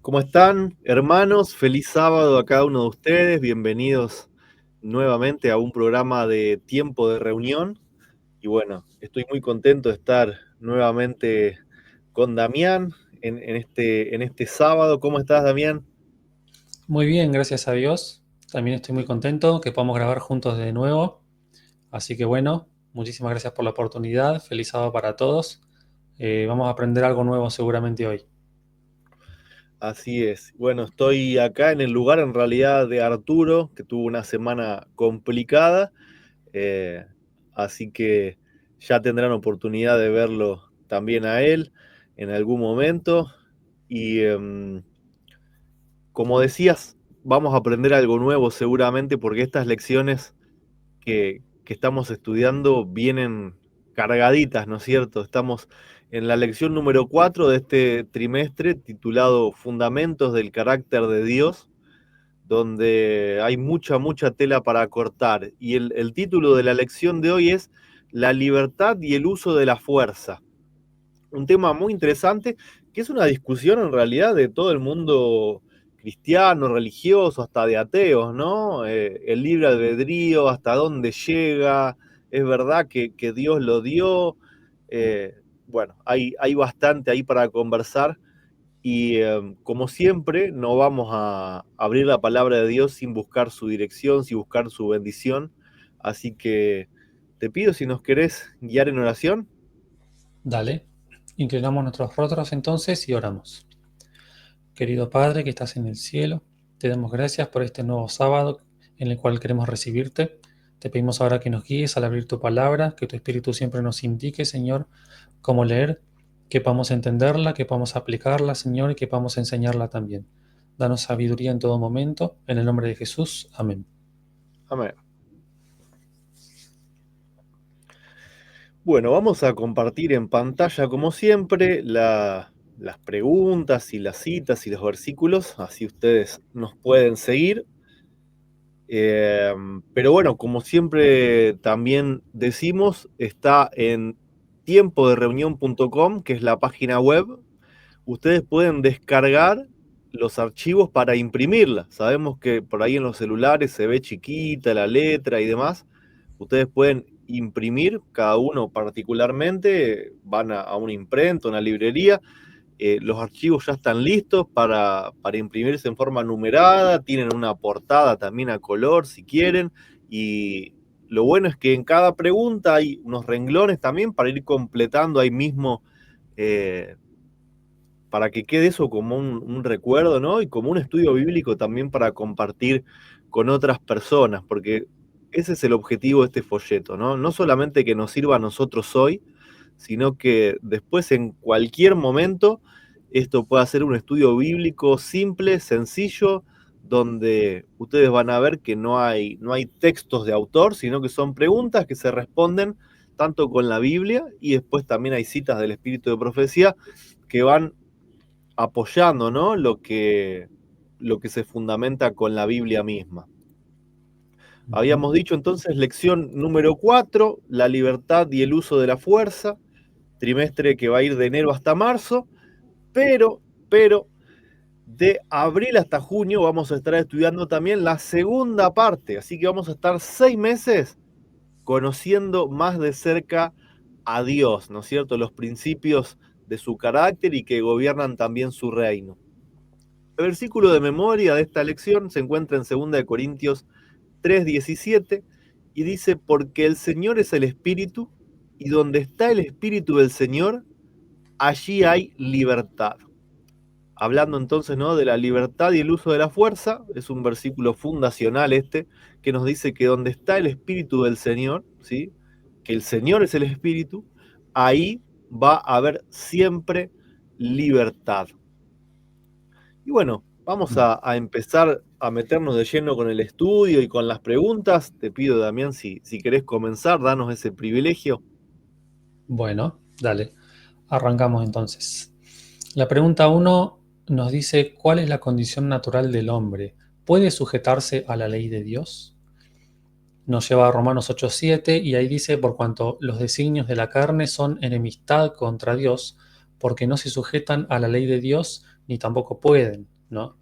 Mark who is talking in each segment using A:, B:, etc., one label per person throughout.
A: ¿Cómo están, hermanos? Feliz sábado a cada uno de ustedes. Bienvenidos nuevamente a un programa de Tiempo de Reunión. Y bueno, estoy muy contento de estar nuevamente con Damián en este sábado. ¿Cómo estás, Damián?
B: Muy bien, gracias a Dios. También estoy muy contento que podamos grabar juntos de nuevo. Así que bueno, muchísimas gracias por la oportunidad. Feliz sábado para todos. Vamos a aprender algo nuevo seguramente hoy.
A: Así es. Bueno, estoy acá en el lugar en realidad de Arturo, que tuvo una semana complicada. eh, Así que ya tendrán oportunidad de verlo también a él en algún momento. Y como decías, vamos a aprender algo nuevo seguramente porque estas lecciones que estamos estudiando vienen cargaditas, ¿no es cierto? Estamos en la lección número 4 de este trimestre titulado Fundamentos del Carácter de Dios, donde hay mucha tela para cortar. Y el título de la lección de hoy es La libertad y el uso de la fuerza. Un tema muy interesante, que es una discusión en realidad de todo el mundo cristiano, religioso, hasta de ateos, ¿no? El libre albedrío, hasta dónde llega, es verdad que Dios lo dio. Eh, bueno, hay bastante ahí para conversar y como siempre no vamos a abrir la palabra de Dios sin buscar su dirección, sin buscar su bendición. Así que te pido si nos querés guiar en oración.
B: Dale, inclinamos nuestros rostros entonces y oramos. Querido Padre que estás en el cielo, te damos gracias por este nuevo sábado en el cual queremos recibirte. Te pedimos ahora que nos guíes al abrir tu palabra, que tu Espíritu siempre nos indique, Señor, cómo leer, que podamos entenderla, que podamos aplicarla, Señor, y que podamos enseñarla también. Danos sabiduría en todo momento, en el nombre de Jesús. Amén.
A: Amén. Bueno, vamos a compartir en pantalla, como siempre, las preguntas y las citas y los versículos, así ustedes nos pueden seguir. Eh, pero bueno, como siempre también decimos, está en tiempodereunión.com, que es la página web. Ustedes pueden descargar los archivos para imprimirla. Sabemos que por ahí en los celulares se ve chiquita la letra y demás. Ustedes pueden imprimir, cada uno particularmente, van a una imprenta, una librería. Los archivos ya están listos para imprimirse en forma numerada, tienen una portada también a color si quieren, y lo bueno es que en cada pregunta hay unos renglones también para ir completando ahí mismo, eh, para que quede eso como un recuerdo, ¿no? Y como un estudio bíblico también para compartir con otras personas, porque ese es el objetivo de este folleto, ¿no? No solamente que nos sirva a nosotros hoy, sino que después en cualquier momento esto pueda ser un estudio bíblico simple, sencillo, donde ustedes van a ver que no hay textos de autor, sino que son preguntas que se responden tanto con la Biblia y después también hay citas del Espíritu de Profecía que van apoyando, ¿no? Lo que se fundamenta con la Biblia misma.
B: Ujú.
A: Habíamos dicho entonces lección número 4, la libertad y el uso de la fuerza, trimestre que va a ir de enero hasta marzo, pero de abril hasta junio vamos a estar estudiando también la segunda parte, así que vamos a estar 6 meses conociendo más de cerca a Dios, ¿no es cierto? Los principios de su carácter y que gobiernan también su reino. El versículo de memoria de esta lección se encuentra en 2 Corintios 3:17 y dice, porque el Señor es el Espíritu y donde está el Espíritu del Señor, allí hay libertad. Hablando entonces, ¿no?, de la libertad y el uso de la fuerza, es un versículo fundacional este, que nos dice que donde está el Espíritu del Señor, ¿sí?, que el Señor es el Espíritu, ahí va a haber siempre libertad. Y bueno, vamos a empezar a meternos de lleno con el estudio y con las preguntas. Te pido, Damián, si querés comenzar, danos ese privilegio.
B: Bueno, dale. Arrancamos entonces. La pregunta uno nos dice, ¿cuál es la condición natural del hombre? ¿Puede sujetarse a la ley de Dios? Nos lleva a Romanos 8:7 y ahí dice, por cuanto los designios de la carne son enemistad contra Dios, porque no se sujetan a la ley de Dios, ni tampoco pueden. ¿no?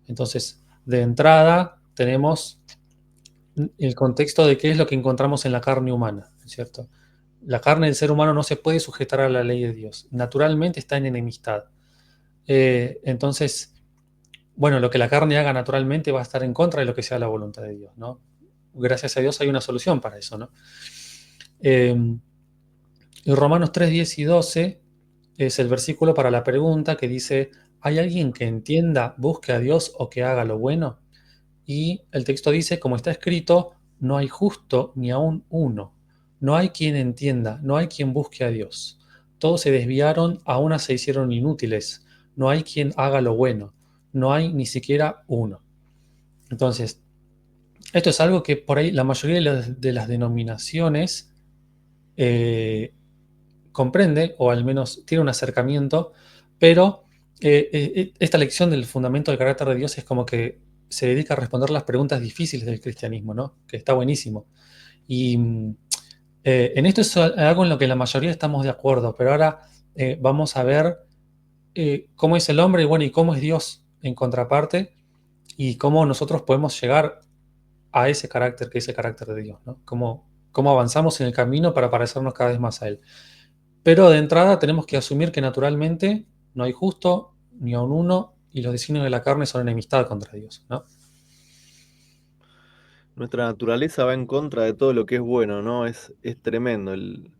B: Entonces, de entrada tenemos el contexto de qué es lo que encontramos en la carne humana, ¿cierto? La carne del ser humano no se puede sujetar a la ley de Dios. Naturalmente está en enemistad. Entonces, bueno, lo que la carne haga naturalmente va a estar en contra de lo que sea la voluntad de Dios, ¿no? Gracias a Dios hay una solución para eso, ¿no? Y Romanos 3, 10 y 12 es el versículo para la pregunta que dice, ¿hay alguien que entienda, busque a Dios o que haga lo bueno? Y el texto dice, como está escrito, no hay justo ni aun uno. No hay quien entienda, no hay quien busque a Dios. Todos se desviaron, a una se hicieron inútiles. No hay quien haga lo bueno. No hay ni siquiera uno. Entonces, esto es algo que por ahí la mayoría de las denominaciones comprende, o al menos tiene un acercamiento, pero esta lección del fundamento del carácter de Dios es como que se dedica a responder las preguntas difíciles del cristianismo, ¿no? Que está buenísimo. Y en esto es algo en lo que la mayoría estamos de acuerdo, pero ahora vamos a ver cómo es el hombre y bueno, y cómo es Dios en contraparte y cómo nosotros podemos llegar a ese carácter que es el carácter de Dios, ¿no? Cómo avanzamos en el camino para parecernos cada vez más a Él. Pero de entrada tenemos que asumir que naturalmente no hay justo ni a un uno y los designios de la carne son enemistad contra Dios, ¿no?
A: Nuestra naturaleza va en contra de todo lo que es bueno, ¿no? Es tremendo. El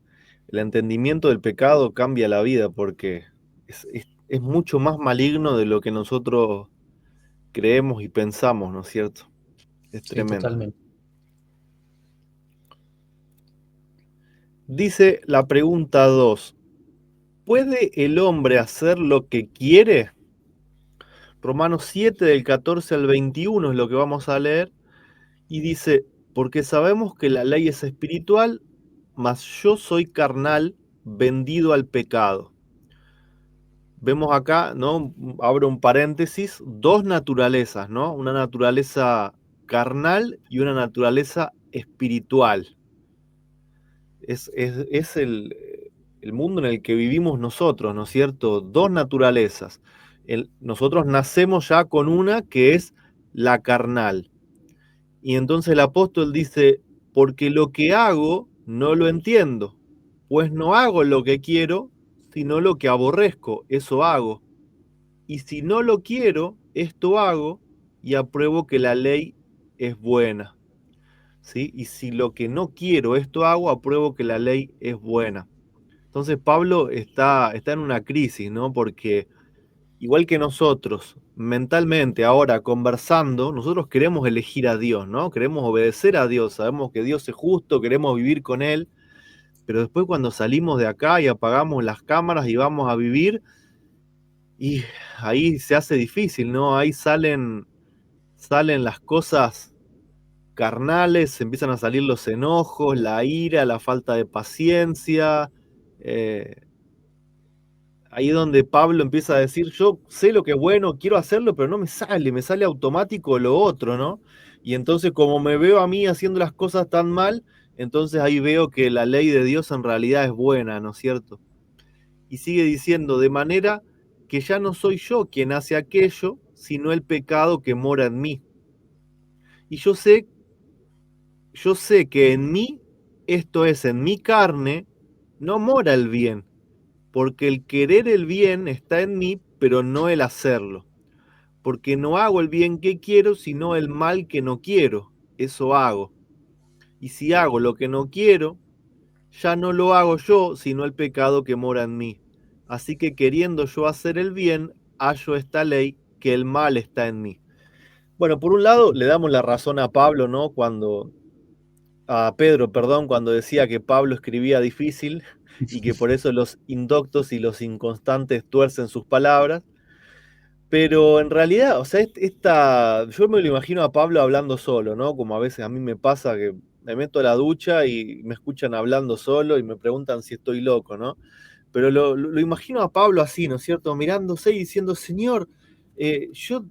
A: entendimiento del pecado cambia la vida porque es mucho más maligno de lo que nosotros creemos y pensamos, ¿no es cierto? Es
B: Sí,
A: tremendo.
B: totalmente.
A: Dice la pregunta 2. ¿Puede el hombre hacer lo que quiere? Romanos 7 del 14 al 21 es lo que vamos a leer. Y dice, porque sabemos que la ley es espiritual, mas yo soy carnal, vendido al pecado. Vemos acá, ¿no? Abro un paréntesis, dos naturalezas, ¿no? Una naturaleza carnal y una naturaleza espiritual. Es el mundo en el que vivimos nosotros, ¿no es cierto? Dos naturalezas. Nosotros nacemos ya con una que es la carnal. Y entonces el apóstol dice, porque lo que hago no lo entiendo, pues no hago lo que quiero, sino lo que aborrezco, eso hago. Y si no lo quiero, esto hago y apruebo que la ley es buena. ¿Sí? Y si lo que no quiero, esto hago, apruebo que la ley es buena. Entonces Pablo está en una crisis, ¿no? Porque igual que nosotros, mentalmente, ahora conversando, nosotros queremos elegir a Dios, ¿no? Queremos obedecer a Dios, sabemos que Dios es justo, queremos vivir con Él, pero después cuando salimos de acá y apagamos las cámaras y vamos a vivir, y ahí se hace difícil, ¿no? Ahí salen las cosas carnales, empiezan a salir los enojos, la ira, la falta de paciencia. Ahí es donde Pablo empieza a decir, yo sé lo que es bueno, quiero hacerlo, pero no me sale automático lo otro, ¿no? Y entonces como me veo a mí haciendo las cosas tan mal, entonces ahí veo que la ley de Dios en realidad es buena, ¿no es cierto? Y sigue diciendo, de manera que ya no soy yo quien hace aquello, sino el pecado que mora en mí. Y yo sé que en mí, esto es, en mi carne, no mora el bien, porque el querer el bien está en mí, pero no el hacerlo. Porque no hago el bien que quiero, sino el mal que no quiero. Eso hago. Y si hago lo que no quiero, ya no lo hago yo, sino el pecado que mora en mí. Así que queriendo yo hacer el bien, hallo esta ley, que el mal está en mí. Bueno, por un lado le damos la razón a Pablo, ¿no? A Pedro, perdón, cuando decía que Pablo escribía difícil y que por eso los indoctos y los inconstantes tuercen sus palabras. Pero en realidad, o sea, yo me lo imagino a Pablo hablando solo, ¿no? Como a veces a mí me pasa que me meto a la ducha y me escuchan hablando solo y me preguntan si estoy loco, ¿no? Pero lo imagino a Pablo así, ¿no es cierto? Mirándose y diciendo, Señor, yo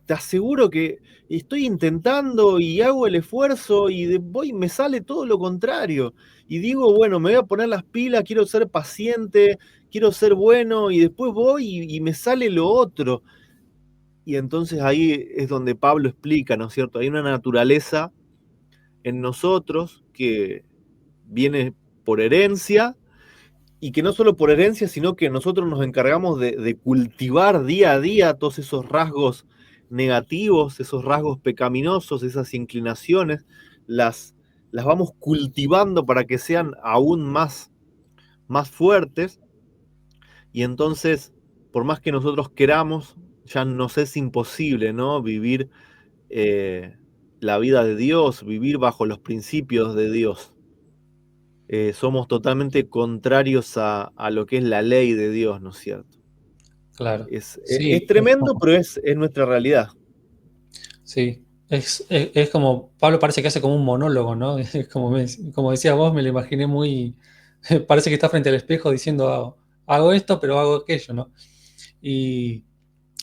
A: te aseguro que estoy intentando y hago el esfuerzo y voy, me sale todo lo contrario. Y digo, bueno, me voy a poner las pilas, quiero ser paciente, quiero ser bueno y después voy y me sale lo otro. y entonces ahí es donde Pablo explica, ¿no es cierto? Hay una naturaleza en nosotros que viene por herencia, y que no solo por herencia, sino que nosotros nos encargamos de cultivar día a día todos esos rasgos negativos, esos rasgos pecaminosos, esas inclinaciones, las vamos cultivando para que sean aún más fuertes, y entonces, por más que nosotros queramos, ya nos es imposible, ¿no? Vivir la vida de Dios, vivir bajo los principios de Dios. Somos totalmente contrarios a lo que es la ley de Dios, ¿no es cierto?
B: Claro.
A: Es
B: Sí, es
A: tremendo,
B: como,
A: pero es nuestra realidad.
B: sí. Es como, Pablo parece que hace como un monólogo, ¿no? Es como, como decía vos, me lo imaginé muy, parece que está frente al espejo diciendo, hago esto, pero hago aquello, ¿no? Y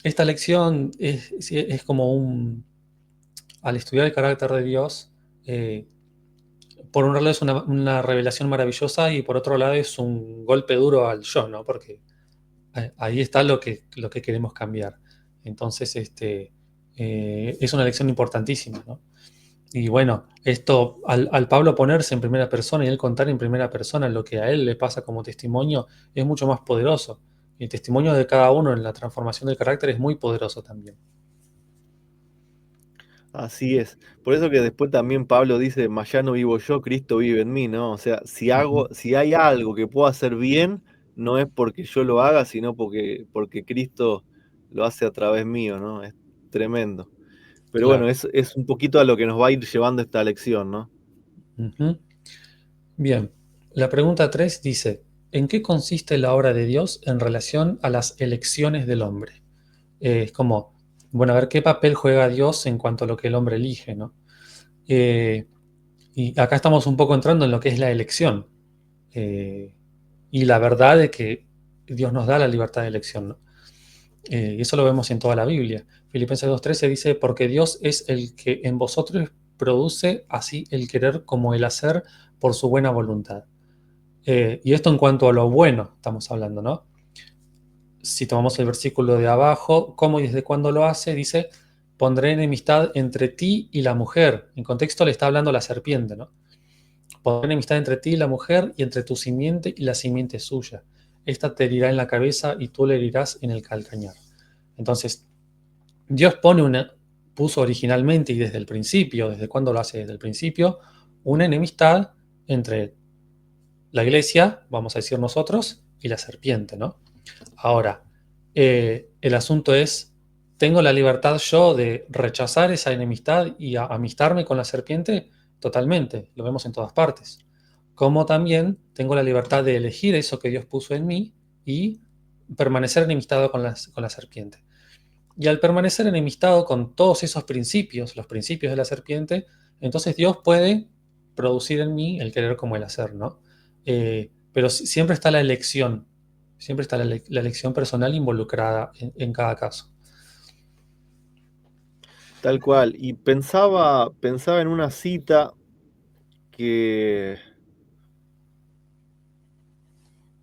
B: esta lección sí, es como al estudiar el carácter de Dios, eh, por un lado es una revelación maravillosa y por otro lado es un golpe duro al yo, ¿no? Porque ahí está lo que queremos cambiar. Entonces, es una lección importantísima, ¿no? Y bueno, esto, al Pablo ponerse en primera persona y él contar en primera persona lo que a él le pasa como testimonio, es mucho más poderoso. Y el testimonio de cada uno en la transformación del carácter es muy poderoso también.
A: Así es. Por eso que después también Pablo dice, mas ya no vivo yo, Cristo vive en mí, ¿no? O sea,
B: Ujú.
A: si hay algo que puedo hacer bien, no es porque yo lo haga, sino porque Cristo lo hace a través mío, ¿no? Es tremendo. Pero bueno,
B: Claro.
A: es un poquito a lo que nos va a ir llevando esta lección, ¿no?
B: Ujú. Bien, la pregunta 3 dice, ¿en qué consiste la obra de Dios en relación a las elecciones del hombre? Es como, bueno, a ver qué papel juega Dios en cuanto a lo que el hombre elige, ¿no? Eh, y acá estamos un poco entrando en lo que es la elección. eh, y la verdad de que Dios nos da la libertad de elección, ¿no? Y eso lo vemos en toda la Biblia. Filipenses 2.13 dice, porque Dios es el que en vosotros produce así el querer como el hacer por su buena voluntad. Y esto en cuanto a lo bueno estamos hablando, ¿no? Si tomamos el versículo de abajo, ¿cómo y desde cuándo lo hace? Dice, pondré enemistad entre ti y la mujer. En contexto le está hablando a la serpiente, ¿no? Pondré enemistad entre ti y la mujer y entre tu simiente y la simiente suya. Esta te herirá en la cabeza y tú le herirás en el calcañar. Entonces, Dios puso originalmente y desde el principio, ¿desde cuándo lo hace? Desde el principio, una enemistad entre la iglesia, vamos a decir nosotros, y la serpiente, ¿no? Ahora, el asunto es, ¿tengo la libertad yo de rechazar esa enemistad y amistarme con la serpiente? Totalmente, lo vemos en todas partes. Como también tengo la libertad de elegir eso que Dios puso en mí y permanecer enemistado con la serpiente. Y al permanecer enemistado con todos esos principios, los principios de la serpiente, entonces Dios puede producir en mí el querer como el hacer, ¿no? Pero siempre está la elección, siempre está la elección personal involucrada en cada caso.
A: Tal cual. Y pensaba en una cita que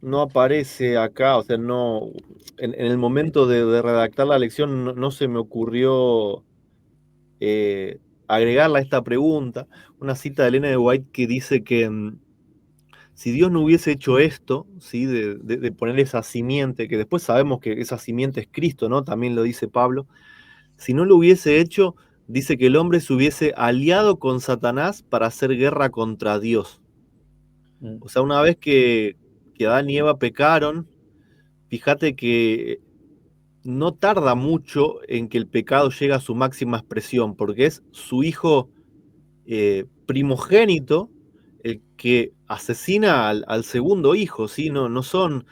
A: no aparece acá, o sea, no, en el momento de redactar la lección no se me ocurrió agregarla a esta pregunta. Una cita de Elena de White que dice que si Dios no hubiese hecho esto, ¿sí? De poner esa simiente, que después sabemos que esa simiente es Cristo, ¿no? También lo dice Pablo. Si no lo hubiese hecho, dice que el hombre se hubiese aliado con Satanás para hacer guerra contra Dios.
B: Mm.
A: O sea, una vez que Adán y Eva pecaron, fíjate que no tarda mucho en que el pecado llegue a su máxima expresión, porque es su hijo primogénito el que asesina al segundo hijo, ¿sí? No son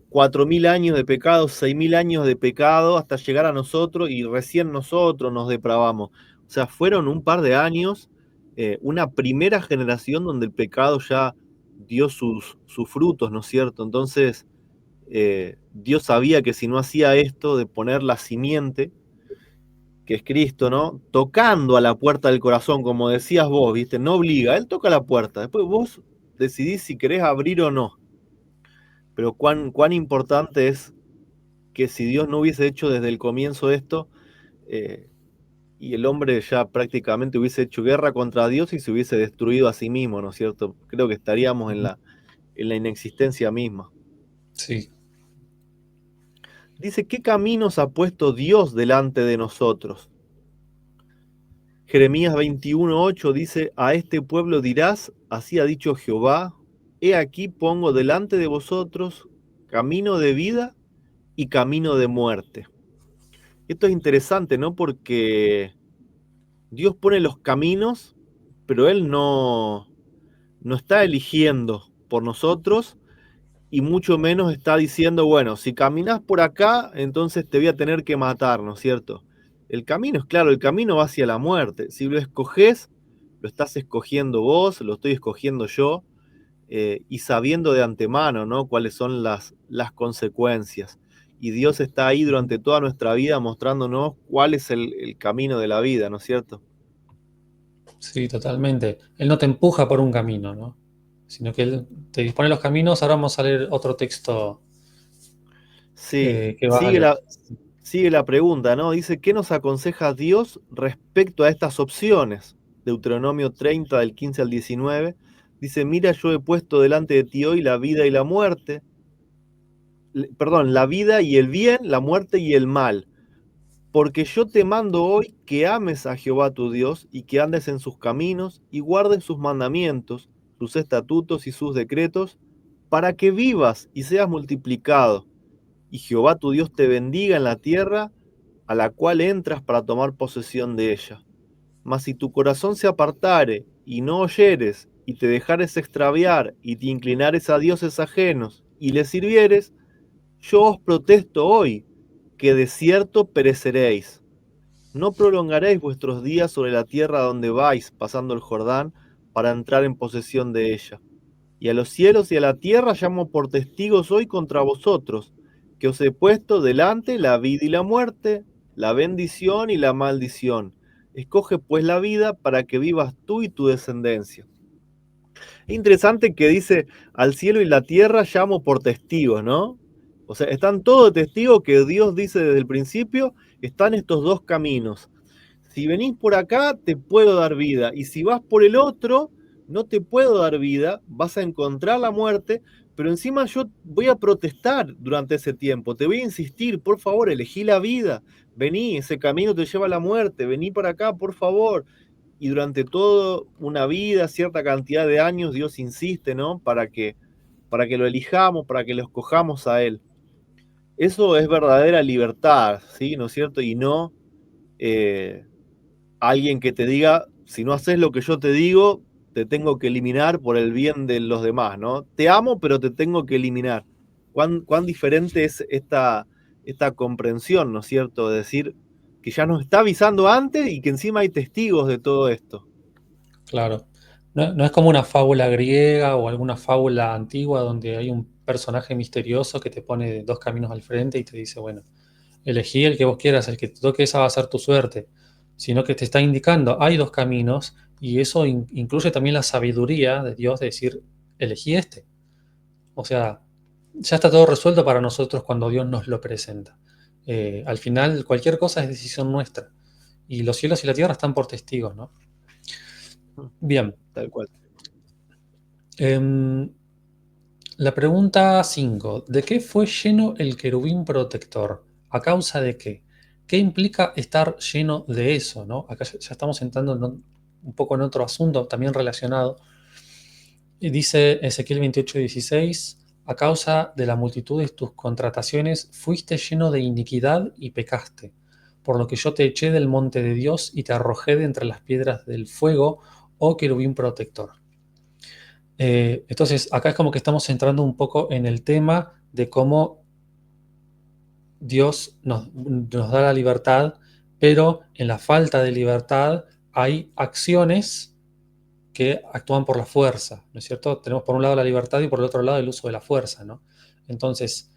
A: 4.000 años de pecado, 6.000 años de pecado hasta llegar a nosotros y recién nosotros nos depravamos. O sea, fueron un par de años, una primera generación donde el pecado ya dio sus frutos, ¿no es cierto? Entonces, Dios sabía que si no hacía esto de poner la simiente, que es Cristo, ¿no? Tocando a la puerta del corazón, como decías vos, ¿viste? No obliga, Él toca la puerta. Después vos decidís si querés abrir o no. Pero cuán importante es que si Dios no hubiese hecho desde el comienzo esto, y el hombre ya prácticamente hubiese hecho guerra contra Dios y se hubiese destruido a sí mismo, ¿no es cierto? Creo que estaríamos
B: Ujú.
A: en la inexistencia misma.
B: Sí,
A: Dice, ¿qué caminos ha puesto Dios delante de nosotros? Jeremías 21:8 dice, a este pueblo dirás, así ha dicho Jehová, he aquí pongo delante de vosotros camino de vida y camino de muerte. Esto es interesante, ¿no? Porque Dios pone los caminos, pero Él no está eligiendo por nosotros y mucho menos está diciendo, bueno, si caminas por acá, entonces te voy a tener que matar, ¿no es cierto? El camino es claro, el camino va hacia la muerte. Si lo escoges, lo estás escogiendo vos, lo estoy escogiendo yo, y sabiendo de antemano, ¿no? Cuáles son las consecuencias. Y Dios está ahí durante toda nuestra vida mostrándonos cuál es el camino de la vida, ¿no es cierto?
B: sí, totalmente. Él no te empuja por un camino, ¿no? Sino que Él te dispone los caminos. Ahora vamos a leer otro texto
A: Sí,
B: que vas a leer.
A: sigue la pregunta, ¿no? Dice, ¿qué nos aconseja Dios respecto a estas opciones? Deuteronomio 30, del 15 al 19. Dice, mira, yo he puesto delante de ti hoy la vida y la muerte, perdón, la vida y el bien, la muerte y el mal. Porque yo te mando hoy que ames a Jehová tu Dios y que andes en sus caminos y guardes sus mandamientos, sus estatutos y sus decretos, para que vivas y seas multiplicado y Jehová tu Dios te bendiga en la tierra a la cual entras para tomar posesión de ella. Mas si tu corazón se apartare y no oyeres, y te dejares extraviar, y te inclinares a dioses ajenos, y les sirvieres, yo os protesto hoy, que de cierto pereceréis. No prolongaréis vuestros días sobre la tierra donde vais, pasando el Jordán, para entrar en posesión de ella. Y a los cielos y a la tierra llamo por testigos hoy contra vosotros, que os he puesto delante la vida y la muerte, la bendición y la maldición. Escoge pues la vida para que vivas tú y tu descendencia. Es interesante que dice, al cielo y la tierra llamo por testigos, ¿no? O sea, están todos testigos que Dios dice desde el principio, están estos dos caminos. Si venís por acá, te puedo dar vida. Y si vas por el otro, no te puedo dar vida, vas a encontrar la muerte, pero encima yo voy a protestar durante ese tiempo. Te voy a insistir, por favor, elegí la vida. Vení, ese camino te lleva a la muerte. Vení para acá, por favor. Y durante toda una vida, cierta cantidad de años, Dios insiste, ¿no? Para que lo elijamos, para que lo escojamos a Él. Eso es verdadera libertad, ¿sí? ¿No es cierto? Y no eh, alguien que te diga, si no haces lo que yo te digo, te tengo que eliminar por el bien de los demás, ¿no? Te amo, pero te tengo que eliminar. Cuán diferente es esta comprensión, ¿no es cierto? De decir que ya nos está avisando antes y que encima hay testigos de todo esto.
B: Claro. No, no es como una fábula griega o alguna fábula antigua donde hay un personaje misterioso que te pone dos caminos al frente y te dice, bueno, elegí el que vos quieras, el que te toque, esa va a ser tu suerte. Sino que te está indicando, hay dos caminos y eso incluye también la sabiduría de Dios de decir, elegí este. O sea, ya está todo resuelto para nosotros cuando Dios nos lo presenta. Al final, cualquier cosa es decisión nuestra. Y los cielos y la tierra están por testigos, ¿no? Bien.
A: Tal cual.
B: Em, la pregunta 5. ¿De qué fue lleno el querubín protector? ¿A causa de qué? ¿Qué implica estar lleno de eso? ¿No? Acá ya estamos entrando un poco en otro asunto también relacionado. Y dice Ezequiel 28:16, a causa de la multitud de tus contrataciones, fuiste lleno de iniquidad y pecaste, por lo que yo te eché del monte de Dios y te arrojé de entre las piedras del fuego, oh querubín protector. Entonces, acá es como que estamos entrando un poco en el tema de cómo Dios nos da la libertad, pero en la falta de libertad hay acciones que actúan por la fuerza, ¿no es cierto? Tenemos por un lado la libertad y por el otro lado el uso de la fuerza, ¿no? Entonces,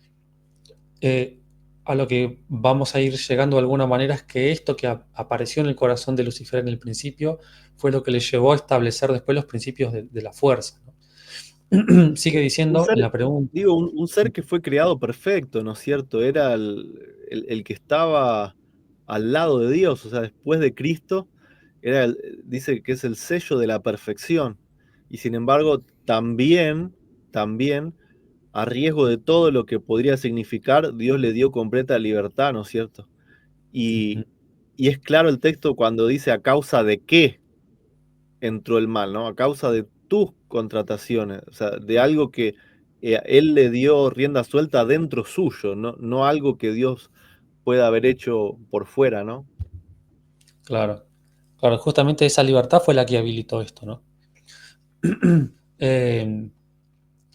B: eh, a lo que vamos a ir llegando de alguna manera es que esto que apareció en el corazón de Lucifer en el principio fue lo que le llevó a establecer después los principios de la fuerza, ¿no? Sigue
A: Un
B: diciendo en
A: ser,
B: la pregunta.
A: digo, un ser que fue creado perfecto, ¿no es cierto? Era el que estaba al lado de Dios, o sea, después de Cristo, dice que es el sello de la perfección. Y sin embargo, también, a riesgo de todo lo que podría significar, Dios le dio completa libertad, ¿no es cierto? Y,
B: Ujú.
A: y es claro el texto cuando dice a causa de qué entró el mal, ¿no? A causa de tus contrataciones, o sea, de algo que él le dio rienda suelta dentro suyo, no algo que Dios pueda haber hecho por fuera, ¿no?
B: Claro. Claro, justamente esa libertad fue la que habilitó esto, ¿no? Eh,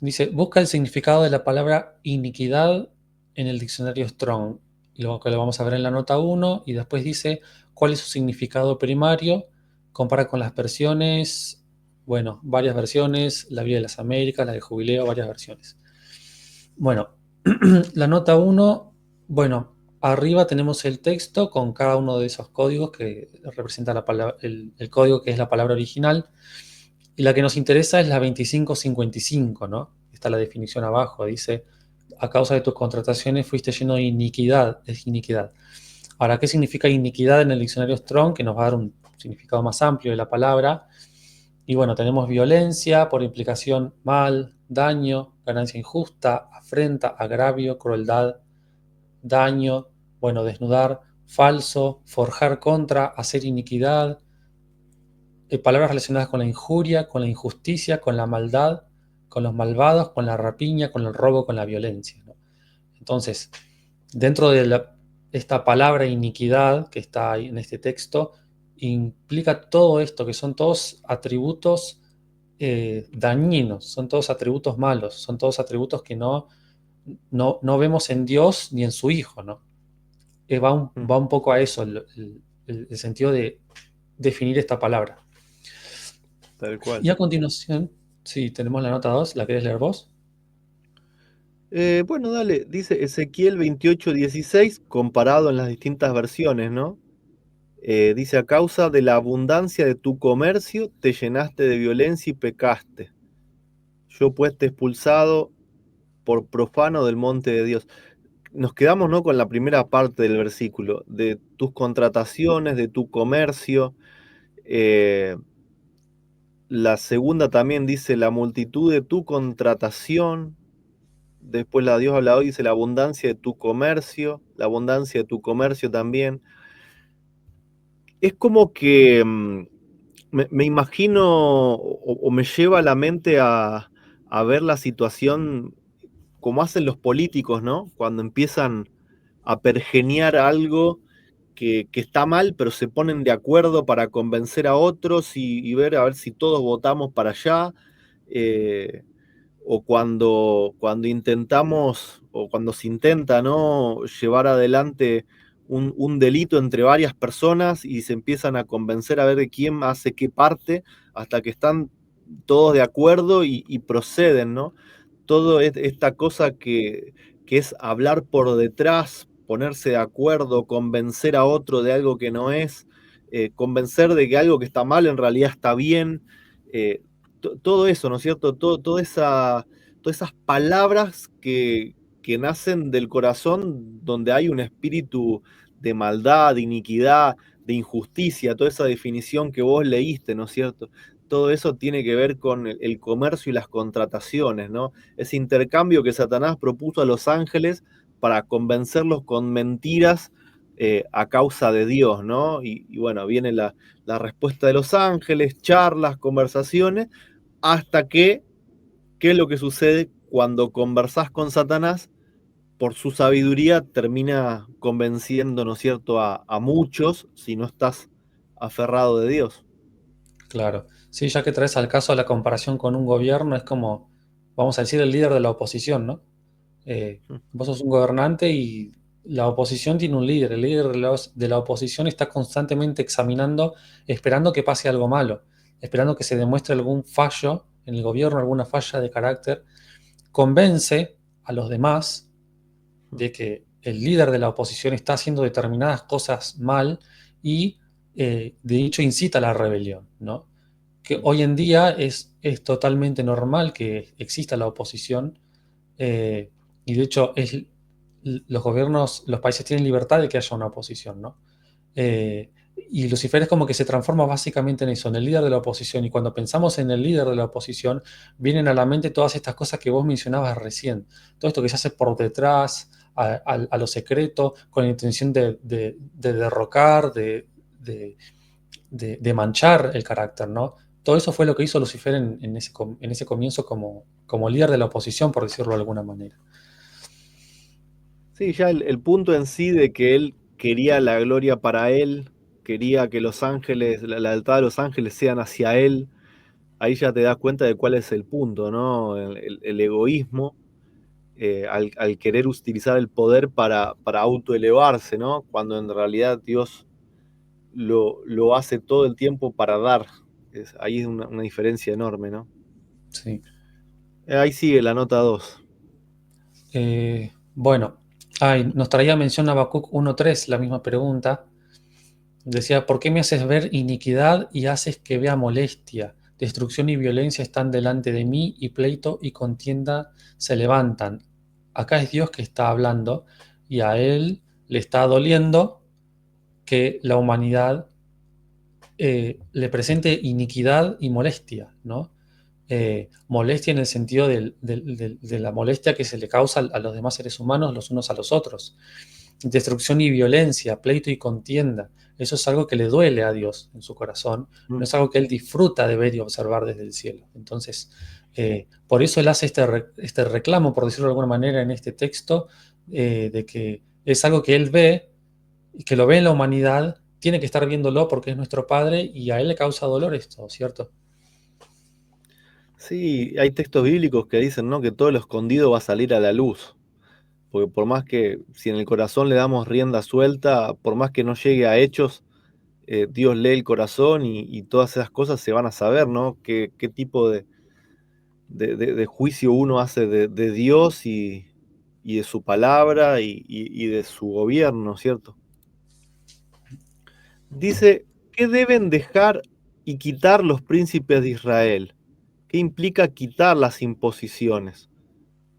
B: Dice, busca el significado de la palabra iniquidad en el diccionario Strong, lo que lo vamos a ver en la nota 1, y después dice cuál es su significado primario, compara con las versiones, bueno, varias versiones, la Biblia de las Américas, la de Jubileo, varias versiones. Bueno, la nota 1, bueno, arriba tenemos el texto con cada uno de esos códigos que representa el código que es la palabra original. Y la que nos interesa es la 2555, ¿no? Está la definición abajo, dice, a causa de tus contrataciones fuiste lleno de iniquidad, es iniquidad. Ahora, ¿qué significa iniquidad en el diccionario Strong? Que nos va a dar un significado más amplio de la palabra. Y bueno, tenemos violencia, por implicación mal, daño, ganancia injusta, afrenta, agravio, crueldad, daño, bueno, desnudar, falso, forjar contra, hacer iniquidad, palabras relacionadas con la injuria, con la injusticia, con la maldad, con los malvados, con la rapiña, con el robo, con la violencia, ¿no? Entonces, dentro de esta palabra iniquidad que está ahí en este texto, implica todo esto, que son todos atributos dañinos, son todos atributos malos, son todos atributos que no vemos en Dios ni en su Hijo, ¿no? Va un poco a eso el sentido de definir esta palabra.
A: Tal cual.
B: Y a continuación, sí, tenemos la nota 2. ¿La querés leer vos?
A: Bueno, dale, dice Ezequiel 28:16, comparado en las distintas versiones, ¿no? Dice, a causa de la abundancia de tu comercio, te llenaste de violencia y pecaste. Yo pues te he expulsado por profano del monte de Dios. Nos quedamos, ¿no?, con la primera parte del versículo, de tus contrataciones, de tu comercio. Eh, la segunda también dice, la multitud de tu contratación. Después la Dios habla hoy, dice, la abundancia de tu comercio, la abundancia de tu comercio también. Es como que me imagino o me lleva a la mente a ver la situación como hacen los políticos, ¿no? Cuando empiezan a pergeñar algo que está mal, pero se ponen de acuerdo para convencer a otros y ver a ver si todos votamos para allá. eh, o cuando intentamos, o cuando se intenta, ¿no?, llevar adelante un delito entre varias personas y se empiezan a convencer a ver de quién hace qué parte, hasta que están todos de acuerdo y proceden, ¿no? Todo esta cosa que es hablar por detrás, ponerse de acuerdo, convencer a otro de algo que no es, convencer de que algo que está mal en realidad está bien. eh, Todo eso, ¿no es cierto? Todas esas palabras que nacen del corazón donde hay un espíritu de maldad, de iniquidad, de injusticia, toda esa definición que vos leíste, ¿no es cierto? Todo eso tiene que ver con el comercio y las contrataciones, ¿no? Ese intercambio que Satanás propuso a los ángeles para convencerlos con mentiras a causa de Dios, ¿no? Y bueno, viene la respuesta de los ángeles, charlas, conversaciones, hasta que, ¿qué es lo que sucede cuando conversás con Satanás? Por su sabiduría termina convenciendo, ¿no es cierto?, a muchos si no estás aferrado de Dios.
B: Claro. Sí, ya que traes al caso la comparación con un gobierno, es como, vamos a decir, el líder de la oposición, ¿no? Vos sos un gobernante y la oposición tiene un líder. El líder de la oposición está constantemente examinando, esperando que pase algo malo, esperando que se demuestre algún fallo en el gobierno, alguna falla de carácter. Convence a los demás de que el líder de la oposición está haciendo determinadas cosas mal y de hecho incita a la rebelión, ¿no? Que hoy en día es totalmente normal que exista la oposición eh, y de hecho los gobiernos, los países tienen libertad de que haya una oposición, ¿no? Eh, y Lucifer es como que se transforma básicamente en eso, en el líder de la oposición. Y cuando pensamos en el líder de la oposición, vienen a la mente todas estas cosas que vos mencionabas recién. Todo esto que se hace por detrás, a lo secreto, con la intención de derrocar, de manchar el carácter, ¿no? Todo eso fue lo que hizo Lucifer en ese comienzo como líder de la oposición, por decirlo de alguna manera.
A: Sí, ya el punto en sí de que él quería la gloria para él, quería que los ángeles, la lealtad de los ángeles sean hacia él, ahí ya te das cuenta de cuál es el punto, ¿no? El egoísmo, al querer utilizar el poder para autoelevarse, ¿no? Cuando en realidad Dios lo hace todo el tiempo para dar. Ahí es una diferencia enorme, ¿no?
B: Sí.
A: Ahí sigue la nota 2.
B: Bueno, nos traía mención Habacuc 1.3, la misma pregunta. Decía, ¿por qué me haces ver iniquidad y haces que vea molestia? Destrucción y violencia están delante de mí y pleito y contienda se levantan. Acá es Dios que está hablando y a él le está doliendo que la humanidad le presente iniquidad y molestia, ¿no? Molestia en el sentido de la molestia que se le causa a los demás seres humanos los unos a los otros. Destrucción y violencia, pleito y contienda. Eso es algo que le duele a Dios en su corazón, no es algo que él disfruta de ver y observar desde el cielo. Entonces, por eso él hace este reclamo, por decirlo de alguna manera, en este texto, de que es algo que él ve y que lo ve en la humanidad, tiene que estar viéndolo porque es nuestro Padre y a él le causa dolor esto, ¿cierto?
A: Sí, hay textos bíblicos que dicen, ¿no? Que todo lo escondido va a salir a la luz. Porque por más que, si en el corazón le damos rienda suelta, por más que no llegue a hechos, Dios lee el corazón y todas esas cosas se van a saber, ¿no? Qué tipo de juicio uno hace de Dios y de su palabra y de su gobierno, ¿cierto? Dice, ¿qué deben dejar y quitar los príncipes de Israel? ¿Qué implica quitar las imposiciones?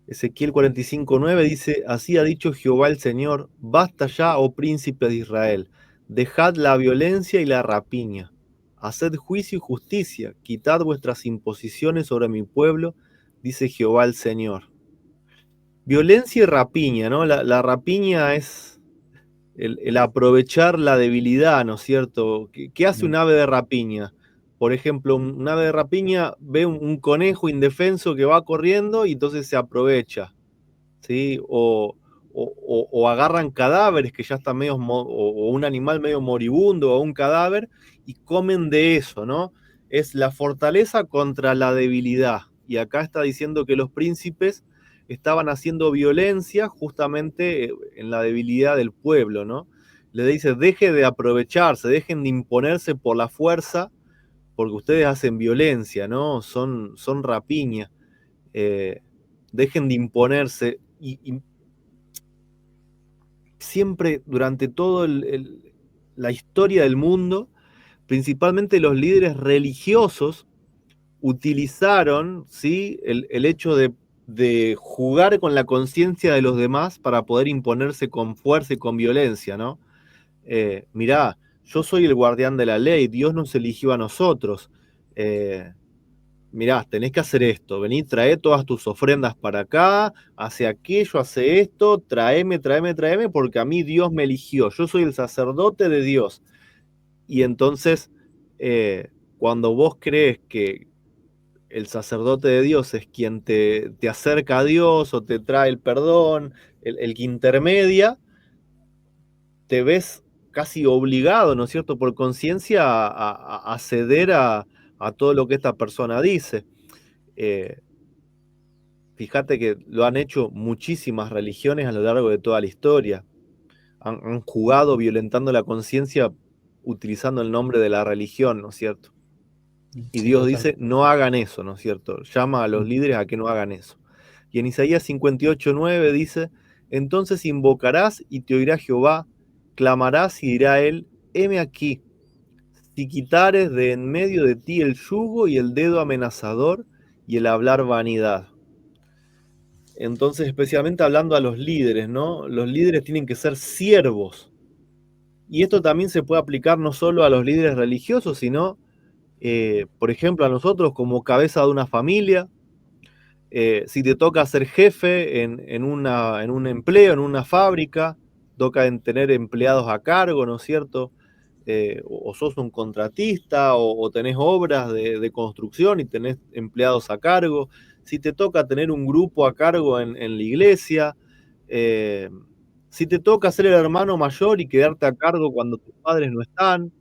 A: Ezequiel 45:9 dice, así ha dicho Jehová el Señor, basta ya, oh príncipe de Israel, dejad la violencia y la rapiña, haced juicio y justicia, quitad vuestras imposiciones sobre mi pueblo, dice Jehová el Señor. Violencia y rapiña, ¿no? La rapiña es el aprovechar la debilidad, ¿no es cierto? ¿Qué hace un ave de rapiña? Por ejemplo, un ave de rapiña ve un conejo indefenso que va corriendo y entonces se aprovecha. ¿Sí? O agarran cadáveres que ya están medio, o un animal medio moribundo o un cadáver y comen de eso, ¿no? Es la fortaleza contra la debilidad. Y acá está diciendo que los príncipes estaban haciendo violencia justamente en la debilidad del pueblo, ¿no? Le dice, deje de aprovecharse, dejen de imponerse por la fuerza, porque ustedes hacen violencia, ¿no? Son rapiña. Eh, Dejen de imponerse y siempre durante toda la historia del mundo, principalmente los líderes religiosos utilizaron, ¿sí? El hecho de jugar con la conciencia de los demás para poder imponerse con fuerza y con violencia, ¿no? Mirá, yo soy el guardián de la ley, Dios nos eligió a nosotros. Eh, Mirá, tenés que hacer esto, vení, trae todas tus ofrendas para acá, hace aquello, hace esto, tráeme, porque a mí Dios me eligió, yo soy el sacerdote de Dios. Y entonces, cuando vos crees que el sacerdote de Dios es quien te acerca a Dios o te trae el perdón, el que intermedia, te ves casi obligado, ¿no es cierto?, por conciencia a ceder a todo lo que esta persona dice. Eh, Fíjate que lo han hecho muchísimas religiones a lo largo de toda la historia. Han jugado violentando la conciencia utilizando el nombre de la religión, ¿no es cierto? Y
B: Sí,
A: Dios
B: total.
A: dice, no hagan eso, ¿no es cierto? Llama a los líderes a que no hagan eso. Y en Isaías 58:9 dice, entonces invocarás y te oirá Jehová, clamarás y dirá él, heme aquí, si quitares de en medio de ti el yugo y el dedo amenazador y el hablar vanidad. Entonces, especialmente hablando a los líderes, ¿no? Los líderes tienen que ser siervos. Y esto también se puede aplicar no solo a los líderes religiosos, sino, por ejemplo, a nosotros como cabeza de una familia. Si te toca ser jefe en un empleo, en una fábrica, toca en tener empleados a cargo, ¿no es cierto? O sos un contratista o tenés obras de construcción y tenés empleados a cargo. Si te toca tener un grupo a cargo en la iglesia. eh, si te toca ser el hermano mayor y quedarte a cargo cuando tus padres no están,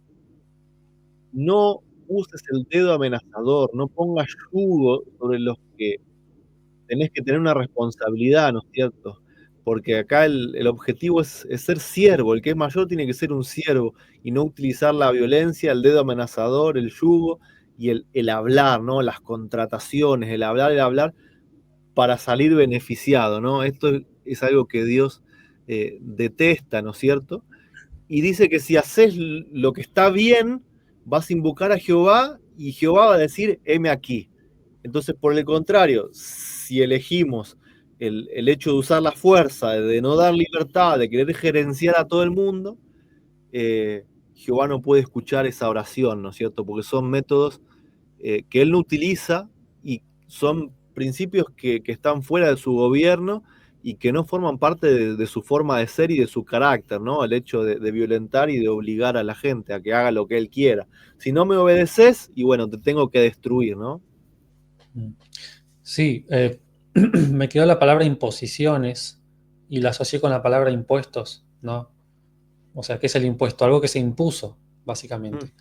A: no uses el dedo amenazador, no pongas yugo sobre los que tenés que tener una responsabilidad, ¿no es cierto? Porque acá el objetivo es ser siervo, el que es mayor tiene que ser un siervo y no utilizar la violencia, el dedo amenazador, el yugo y el hablar, ¿no? Las contrataciones, el hablar para salir beneficiado, ¿no? Esto es algo que Dios detesta, ¿no es cierto? Y dice que si haces lo que está bien, vas a invocar a Jehová y Jehová va a decir, heme aquí. Entonces, por el contrario, si elegimos el hecho de usar la fuerza, de no dar libertad, de querer gerenciar a todo el mundo, Jehová no puede escuchar esa oración, ¿no es cierto? Porque son métodos que él no utiliza y son principios que están fuera de su gobierno y que no forman parte de su forma de ser y de su carácter, ¿no? El hecho de violentar y de obligar a la gente a que haga lo que él quiera. Si no me obedeces, y bueno, te tengo que destruir, ¿no?
B: Sí, me quedó la palabra imposiciones y la asocié con la palabra impuestos, ¿no? O sea, ¿qué es el impuesto? Algo que se impuso,
A: Mm,
B: básicamente.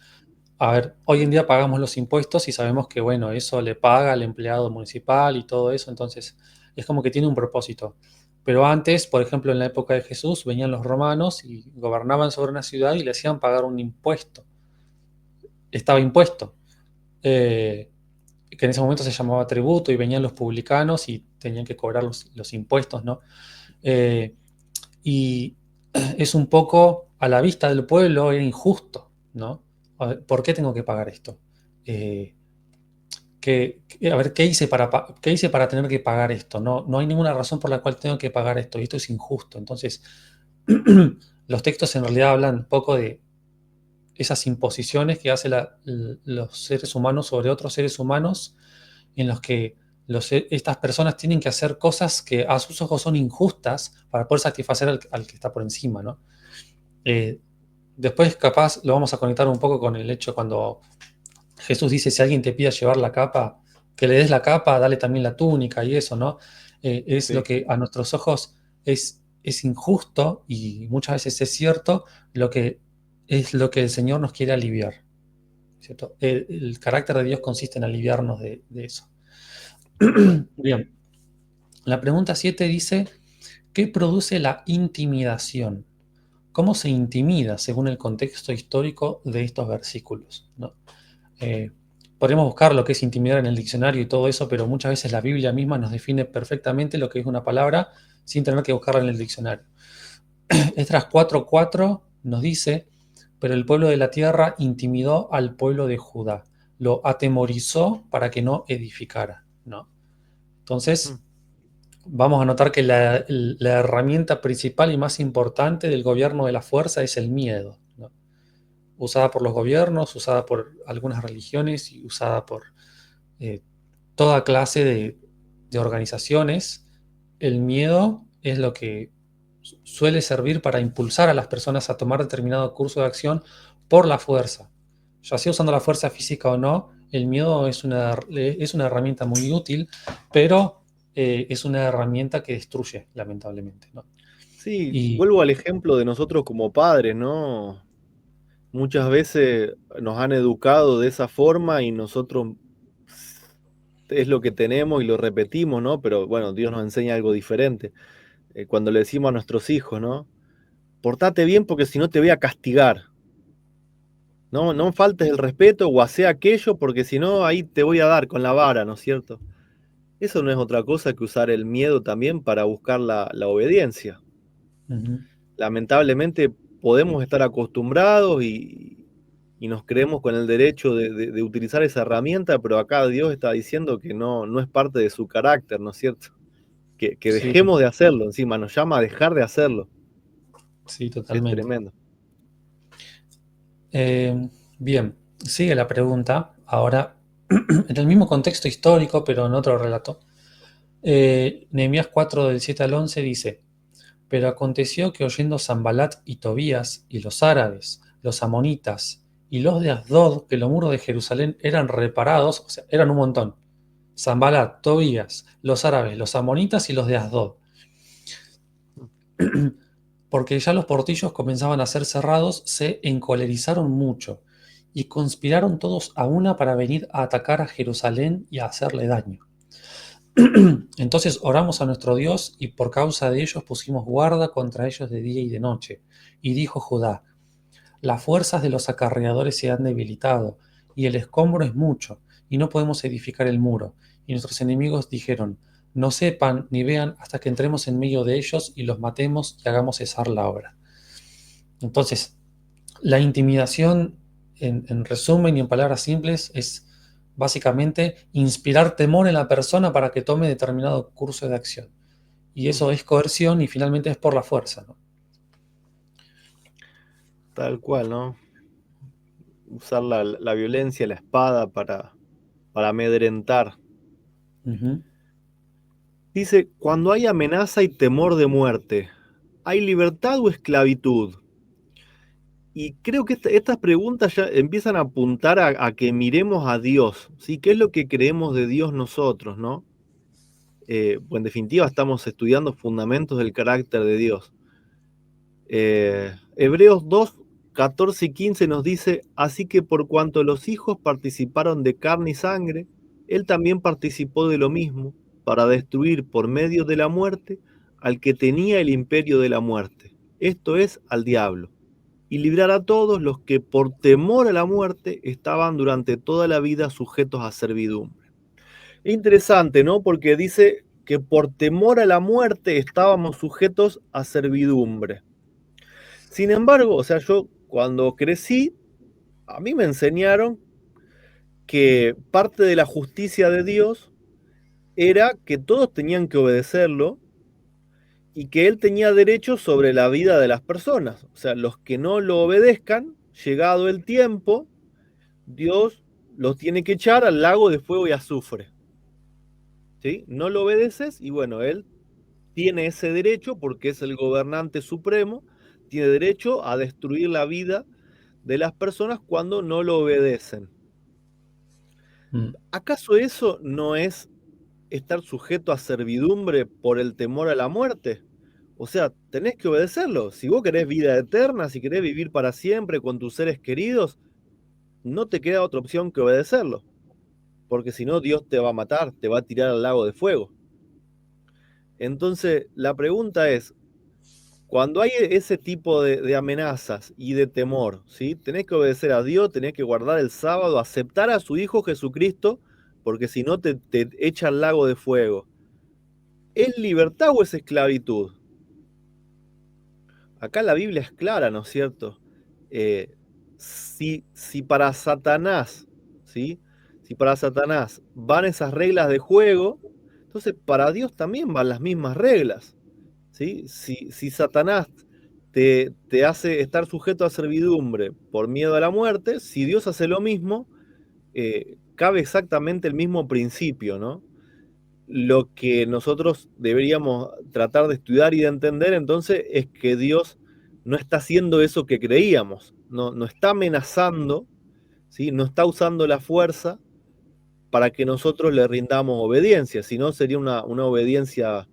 B: A ver, hoy en día pagamos los impuestos y sabemos que, bueno, eso le paga al empleado municipal y todo eso, entonces es como que tiene un propósito. Pero antes, por ejemplo, en la época de Jesús, venían los romanos y gobernaban sobre una ciudad y le hacían pagar un impuesto. Estaba impuesto. Eh, que en ese momento se llamaba tributo y venían los publicanos y tenían que cobrar los impuestos, ¿no? Eh, y es un poco a la vista del pueblo, era injusto, ¿no? A ver, ¿por qué tengo que pagar esto? Eh, a ver, ¿qué hice para tener que pagar esto? No, no hay ninguna razón por la cual tengo que pagar esto y esto es injusto. Entonces, los textos en realidad hablan un poco de esas imposiciones que hacen los seres humanos sobre otros seres humanos en los que estas personas tienen que hacer cosas que a sus ojos son injustas para poder satisfacer al que está por encima, ¿no? Eh, Después, capaz, lo vamos a conectar un poco con el hecho cuando Jesús dice, si alguien te pide llevar la capa, que le des la capa, dale también la túnica y eso, ¿no? Es lo
A: sí.
B: que a nuestros ojos es injusto y muchas veces es cierto, lo que es lo que el Señor nos quiere aliviar, ¿cierto? El carácter de Dios consiste en aliviarnos de eso. Bien, la pregunta 7 dice, ¿qué produce la intimidación? ¿Cómo se intimida según el contexto histórico de estos versículos? ¿No? Eh, Podríamos buscar lo que es intimidar en el diccionario y todo eso, pero muchas veces la Biblia misma nos define perfectamente lo que es una palabra sin tener que buscarla en el diccionario. Esdras 4:4 nos dice, pero el pueblo de la tierra intimidó al pueblo de Judá, lo atemorizó para que no edificara, ¿no?
A: Mm.
B: Entonces, vamos a notar que la herramienta principal y más importante del gobierno de la fuerza es el miedo, ¿no? Usada por los gobiernos, usada por algunas religiones y usada por eh, toda clase de organizaciones. El miedo es lo que suele servir para impulsar a las personas a tomar determinado curso de acción por la fuerza. Ya sea usando la fuerza física o no, el miedo es una herramienta muy útil, pero es una herramienta que destruye, lamentablemente, ¿no?
A: Sí,
B: Y
A: vuelvo al ejemplo de nosotros como padres, ¿no? Muchas veces nos han educado de esa forma y nosotros es lo que tenemos y lo repetimos, ¿no? Pero bueno, Dios nos enseña algo diferente. Cuando le decimos a nuestros hijos, ¿no? Portate bien porque si no te voy a castigar. No, no faltes el respeto o hace aquello porque si no ahí te voy a dar con la vara, ¿no es cierto? Eso no es otra cosa que usar el miedo también para buscar la obediencia.
B: ujú,
A: Lamentablemente podemos estar acostumbrados y nos creemos con el derecho de utilizar esa herramienta, pero acá Dios está diciendo que no, no es parte de su carácter, ¿no es cierto? Que
B: sí,
A: dejemos de hacerlo, encima nos llama a dejar de hacerlo.
B: sí,
A: Es
B: totalmente.
A: tremendo.
B: Bien, sigue la pregunta, ahora en el mismo contexto histórico, pero en otro relato. Nehemías 4 del 7 al 11 dice: Pero aconteció que oyendo Sanbalat y Tobías y los árabes, los amonitas y los de Asdod, que los muros de Jerusalén eran reparados, o sea, eran un montón. Sanbalat, Tobías, los árabes, los amonitas y los de Asdod. Porque ya los portillos comenzaban a ser cerrados, se encolerizaron mucho y conspiraron todos a una para venir a atacar a Jerusalén y a hacerle daño. Entonces oramos a nuestro Dios y por causa de ellos pusimos guarda contra ellos de día y de noche. Y dijo Judá: Las fuerzas de los acarreadores se han debilitado y el escombro es mucho y no podemos edificar el muro. Y nuestros enemigos dijeron: No sepan ni vean hasta que entremos en medio de ellos y los matemos y hagamos cesar la obra. Entonces, la intimidación, en resumen y en palabras simples, es básicamente inspirar temor en la persona para que tome determinado curso de acción. Y eso es coerción y finalmente es por la fuerza, ¿no?
A: Tal cual, ¿no? Usar la violencia, la espada para amedrentar.
B: Ujú.
A: Dice, cuando hay amenaza y temor de muerte, ¿hay libertad o esclavitud? Y creo que estas preguntas ya empiezan a apuntar a que miremos a Dios, ¿sí? ¿Qué es lo que creemos de Dios nosotros, no? Pues en definitiva estamos estudiando fundamentos del carácter de Dios. Hebreos 2, 14 y 15 nos dice, así que por cuanto los hijos participaron de carne y sangre, él también participó de lo mismo, para destruir por medio de la muerte al que tenía el imperio de la muerte, esto es, al diablo, y librar a todos los que por temor a la muerte estaban durante toda la vida sujetos a servidumbre. Es interesante, ¿no? Porque dice que por temor a la muerte estábamos sujetos a servidumbre. Sin embargo, o sea, yo cuando crecí, a mí me enseñaron que parte de la justicia de Dios era que todos tenían que obedecerlo y que Él tenía derecho sobre la vida de las personas. O sea, los que no lo obedezcan, llegado el tiempo, Dios los tiene que echar al lago de fuego y azufre. ¿Sí? No lo obedeces y bueno, Él tiene ese derecho porque es el gobernante supremo, tiene derecho a destruir la vida de las personas cuando no lo obedecen.
B: Mm.
A: ¿Acaso eso no es estar sujeto a servidumbre por el temor a la muerte? O sea, tenés que obedecerlo. Si vos querés vida eterna, si querés vivir para siempre con tus seres queridos, no te queda otra opción que obedecerlo. Porque si no, Dios te va a matar, te va a tirar al lago de fuego. Entonces, la pregunta es, cuando hay ese tipo de amenazas y de temor, ¿sí? Tenés que obedecer a Dios, tenés que guardar el sábado, aceptar a su Hijo Jesucristo, porque si no te echa al lago de fuego. ¿Es libertad o es esclavitud? Acá la Biblia es clara, ¿no es cierto? Si para Satanás, ¿sí? Si para Satanás van esas reglas de juego, entonces para Dios también van las mismas reglas. ¿Sí? Si Satanás te hace estar sujeto a servidumbre por miedo a la muerte, si Dios hace lo mismo, cabe exactamente el mismo principio, ¿no? Lo que nosotros deberíamos tratar de estudiar y de entender entonces es que Dios no está haciendo eso que creíamos, no está amenazando, ¿sí? No está usando la fuerza para que nosotros le rindamos obediencia, si no sería una obediencia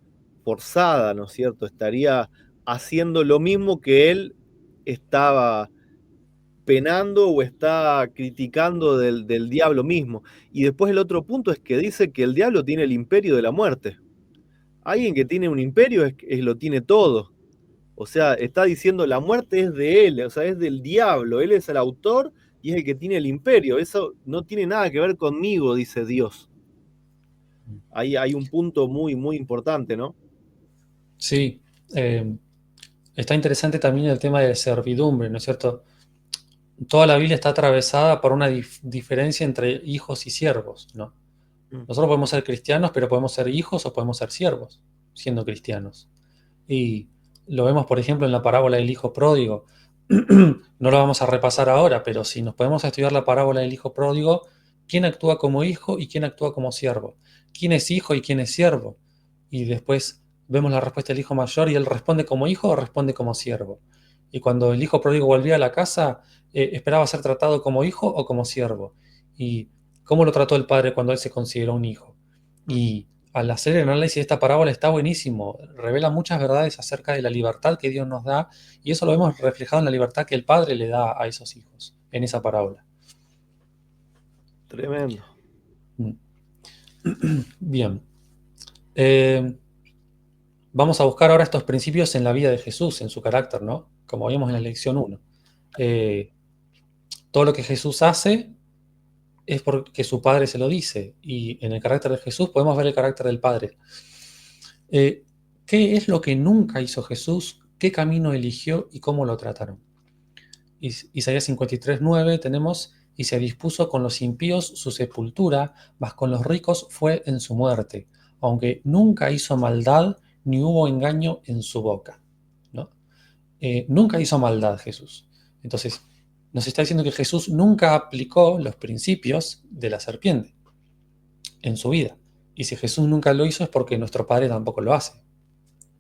A: forzada, ¿no es cierto? Estaría haciendo lo mismo que él estaba penando o está criticando del diablo mismo. Y después el otro punto es que dice que el diablo tiene el imperio de la muerte. Alguien que tiene un imperio lo tiene todo. O sea, está diciendo la muerte es de él, o sea, es del diablo. Él es el autor y es el que tiene el imperio. Eso no tiene nada que ver conmigo, dice Dios. Ahí hay un punto muy, muy importante, ¿no?
B: Sí, eh, está interesante también el tema de servidumbre, ¿no es cierto? Toda la Biblia está atravesada por una diferencia entre hijos y siervos, ¿no?
A: Mm.
B: Nosotros podemos ser cristianos, pero podemos ser hijos o podemos ser siervos, siendo cristianos. Y lo vemos, por ejemplo, en la parábola del hijo pródigo. No lo vamos a repasar ahora, pero si nos podemos estudiar la parábola del hijo pródigo, ¿quién actúa como hijo y quién actúa como siervo? ¿Quién es hijo y quién es siervo? Y después vemos la respuesta del hijo mayor y él responde como hijo o responde como siervo. Y cuando el hijo pródigo volvía a la casa, esperaba ser tratado como hijo o como siervo. ¿Y cómo lo trató el padre cuando él se consideró un hijo? Y al hacer el análisis de esta parábola está buenísimo, revela muchas verdades acerca de la libertad que Dios nos da y eso lo vemos reflejado en la libertad que el padre le da a esos hijos, en esa parábola.
A: Tremendo.
B: Bien. Vamos a buscar ahora estos principios en la vida de Jesús, en su carácter, ¿no? Como vimos en la lección 1. Todo lo que Jesús hace es porque su Padre se lo dice. Y en el carácter de Jesús podemos ver el carácter del Padre. ¿Qué es lo que nunca hizo Jesús? ¿Qué camino eligió y cómo lo trataron? Isaías 53:9 tenemos, y se dispuso con los impíos su sepultura, mas con los ricos fue en su muerte, aunque nunca hizo maldad ni hubo engaño en su boca. ¿No? Nunca hizo maldad Jesús. Entonces, nos está diciendo que Jesús nunca aplicó los principios de la serpiente en su vida. Y si Jesús nunca lo hizo es porque nuestro Padre tampoco lo hace.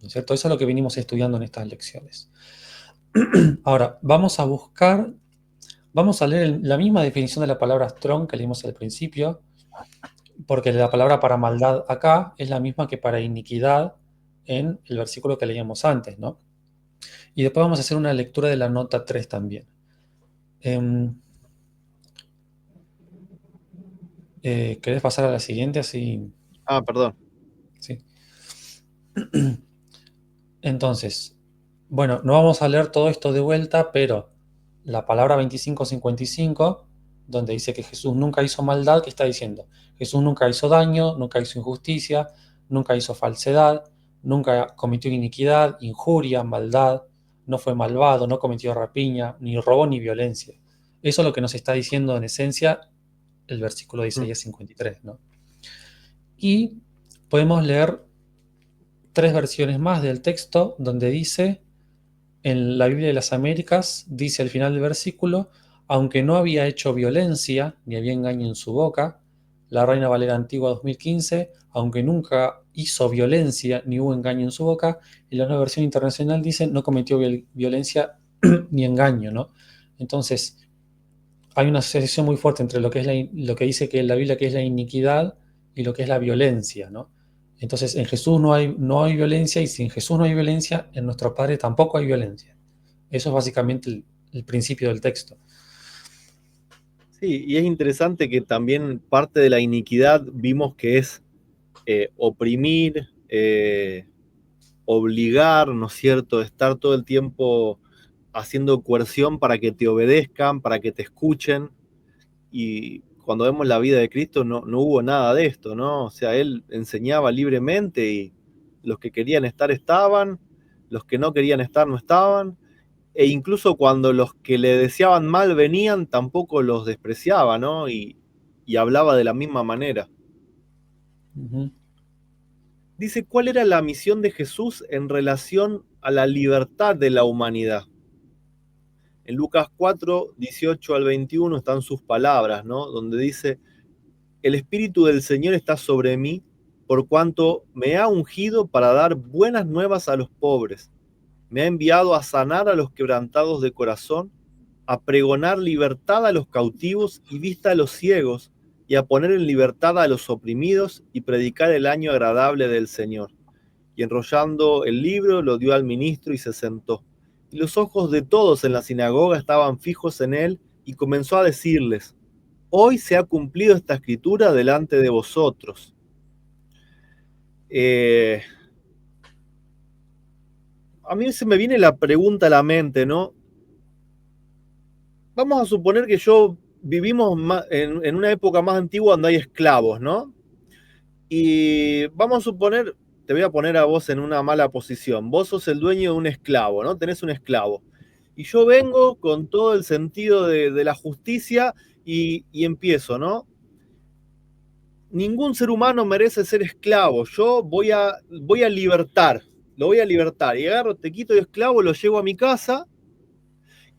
B: ¿No es cierto? Eso es lo que venimos estudiando en estas lecciones. Ahora, vamos a leer la misma definición de la palabra strong que leímos al principio, porque la palabra para maldad acá es la misma que para iniquidad en el versículo que leíamos antes, ¿no? Y después vamos a hacer una lectura de la nota 3 también. ¿Querés pasar a la siguiente? Así.
A: Perdón.
B: Sí. Entonces, bueno, no vamos a leer todo esto de vuelta, pero la palabra 25:55, donde dice que Jesús nunca hizo maldad, ¿qué está diciendo? Jesús nunca hizo daño, nunca hizo injusticia, nunca hizo falsedad, nunca cometió iniquidad, injuria, maldad, no fue malvado, no cometió rapiña, ni robo ni violencia. Eso es lo que nos está diciendo en esencia el versículo de Isaías 53, ¿no? Y podemos leer 3 versiones más del texto donde dice, en la Biblia de las Américas, dice al final del versículo, aunque no había hecho violencia, ni había engaño en su boca, la Reina Valera Antigua 2015, aunque nunca hizo violencia, ni hubo engaño en su boca, y la nueva versión internacional dice, no cometió violencia ni engaño, ¿no? Entonces, hay una asociación muy fuerte entre lo que es lo que dice que la Biblia que es la iniquidad y lo que es la violencia, ¿no? Entonces, en Jesús no hay violencia y si en Jesús no hay violencia, en nuestro Padre tampoco hay violencia. Eso es básicamente el principio del texto.
A: Sí, y es interesante que también parte de la iniquidad vimos que es oprimir, obligar, ¿no es cierto? Estar todo el tiempo haciendo coerción para que te obedezcan, para que te escuchen. Y cuando vemos la vida de Cristo no hubo nada de esto, ¿no? O sea, Él enseñaba libremente y los que querían estar estaban, los que no querían estar no estaban, e incluso cuando los que le deseaban mal venían, tampoco los despreciaba, ¿no? Y hablaba de la misma manera.
B: Uh-huh.
A: Dice, ¿cuál era la misión de Jesús en relación a la libertad de la humanidad? En Lucas 4, 18 al 21 están sus palabras, ¿no? Donde dice, el Espíritu del Señor está sobre mí, por cuanto me ha ungido para dar buenas nuevas a los pobres. Me ha enviado a sanar a los quebrantados de corazón, a pregonar libertad a los cautivos y vista a los ciegos, y a poner en libertad a los oprimidos y predicar el año agradable del Señor. Y enrollando el libro, lo dio al ministro y se sentó. Y los ojos de todos en la sinagoga estaban fijos en él, y comenzó a decirles, hoy se ha cumplido esta escritura delante de vosotros. A mí se me viene la pregunta a la mente, ¿no? Vamos a suponer que vivimos en una época más antigua donde hay esclavos, ¿no? Y vamos a suponer, te voy a poner a vos en una mala posición. Vos sos el dueño de un esclavo, ¿no? Tenés un esclavo. Y yo vengo con todo el sentido de la justicia y empiezo, ¿no? Ningún ser humano merece ser esclavo. Yo voy a libertar, lo voy a libertar. Y agarro, te quito de esclavo, lo llevo a mi casa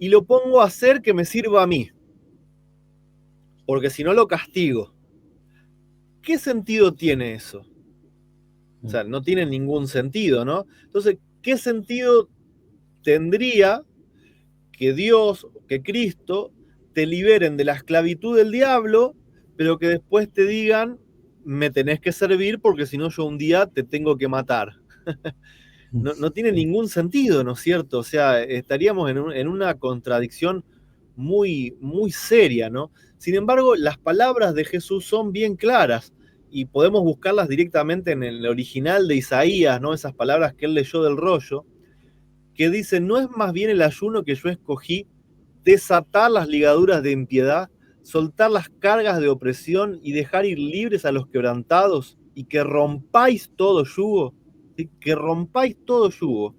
A: y lo pongo a hacer que me sirva a mí, porque si no lo castigo. ¿Qué sentido tiene eso? O sea, no tiene ningún sentido, ¿no? Entonces, ¿qué sentido tendría que Dios, que Cristo, te liberen de la esclavitud del diablo, pero que después te digan, me tenés que servir porque si no yo un día te tengo que matar? No tiene ningún sentido, ¿no es cierto? O sea, estaríamos en una contradicción muy, muy seria, ¿no? Sin embargo, las palabras de Jesús son bien claras y podemos buscarlas directamente en el original de Isaías, ¿no? Esas palabras que él leyó del rollo, que dicen, ¿no es más bien el ayuno que yo escogí, desatar las ligaduras de impiedad, soltar las cargas de opresión y dejar ir libres a los quebrantados, y que rompáis todo yugo? ¿Sí? Que rompáis todo yugo.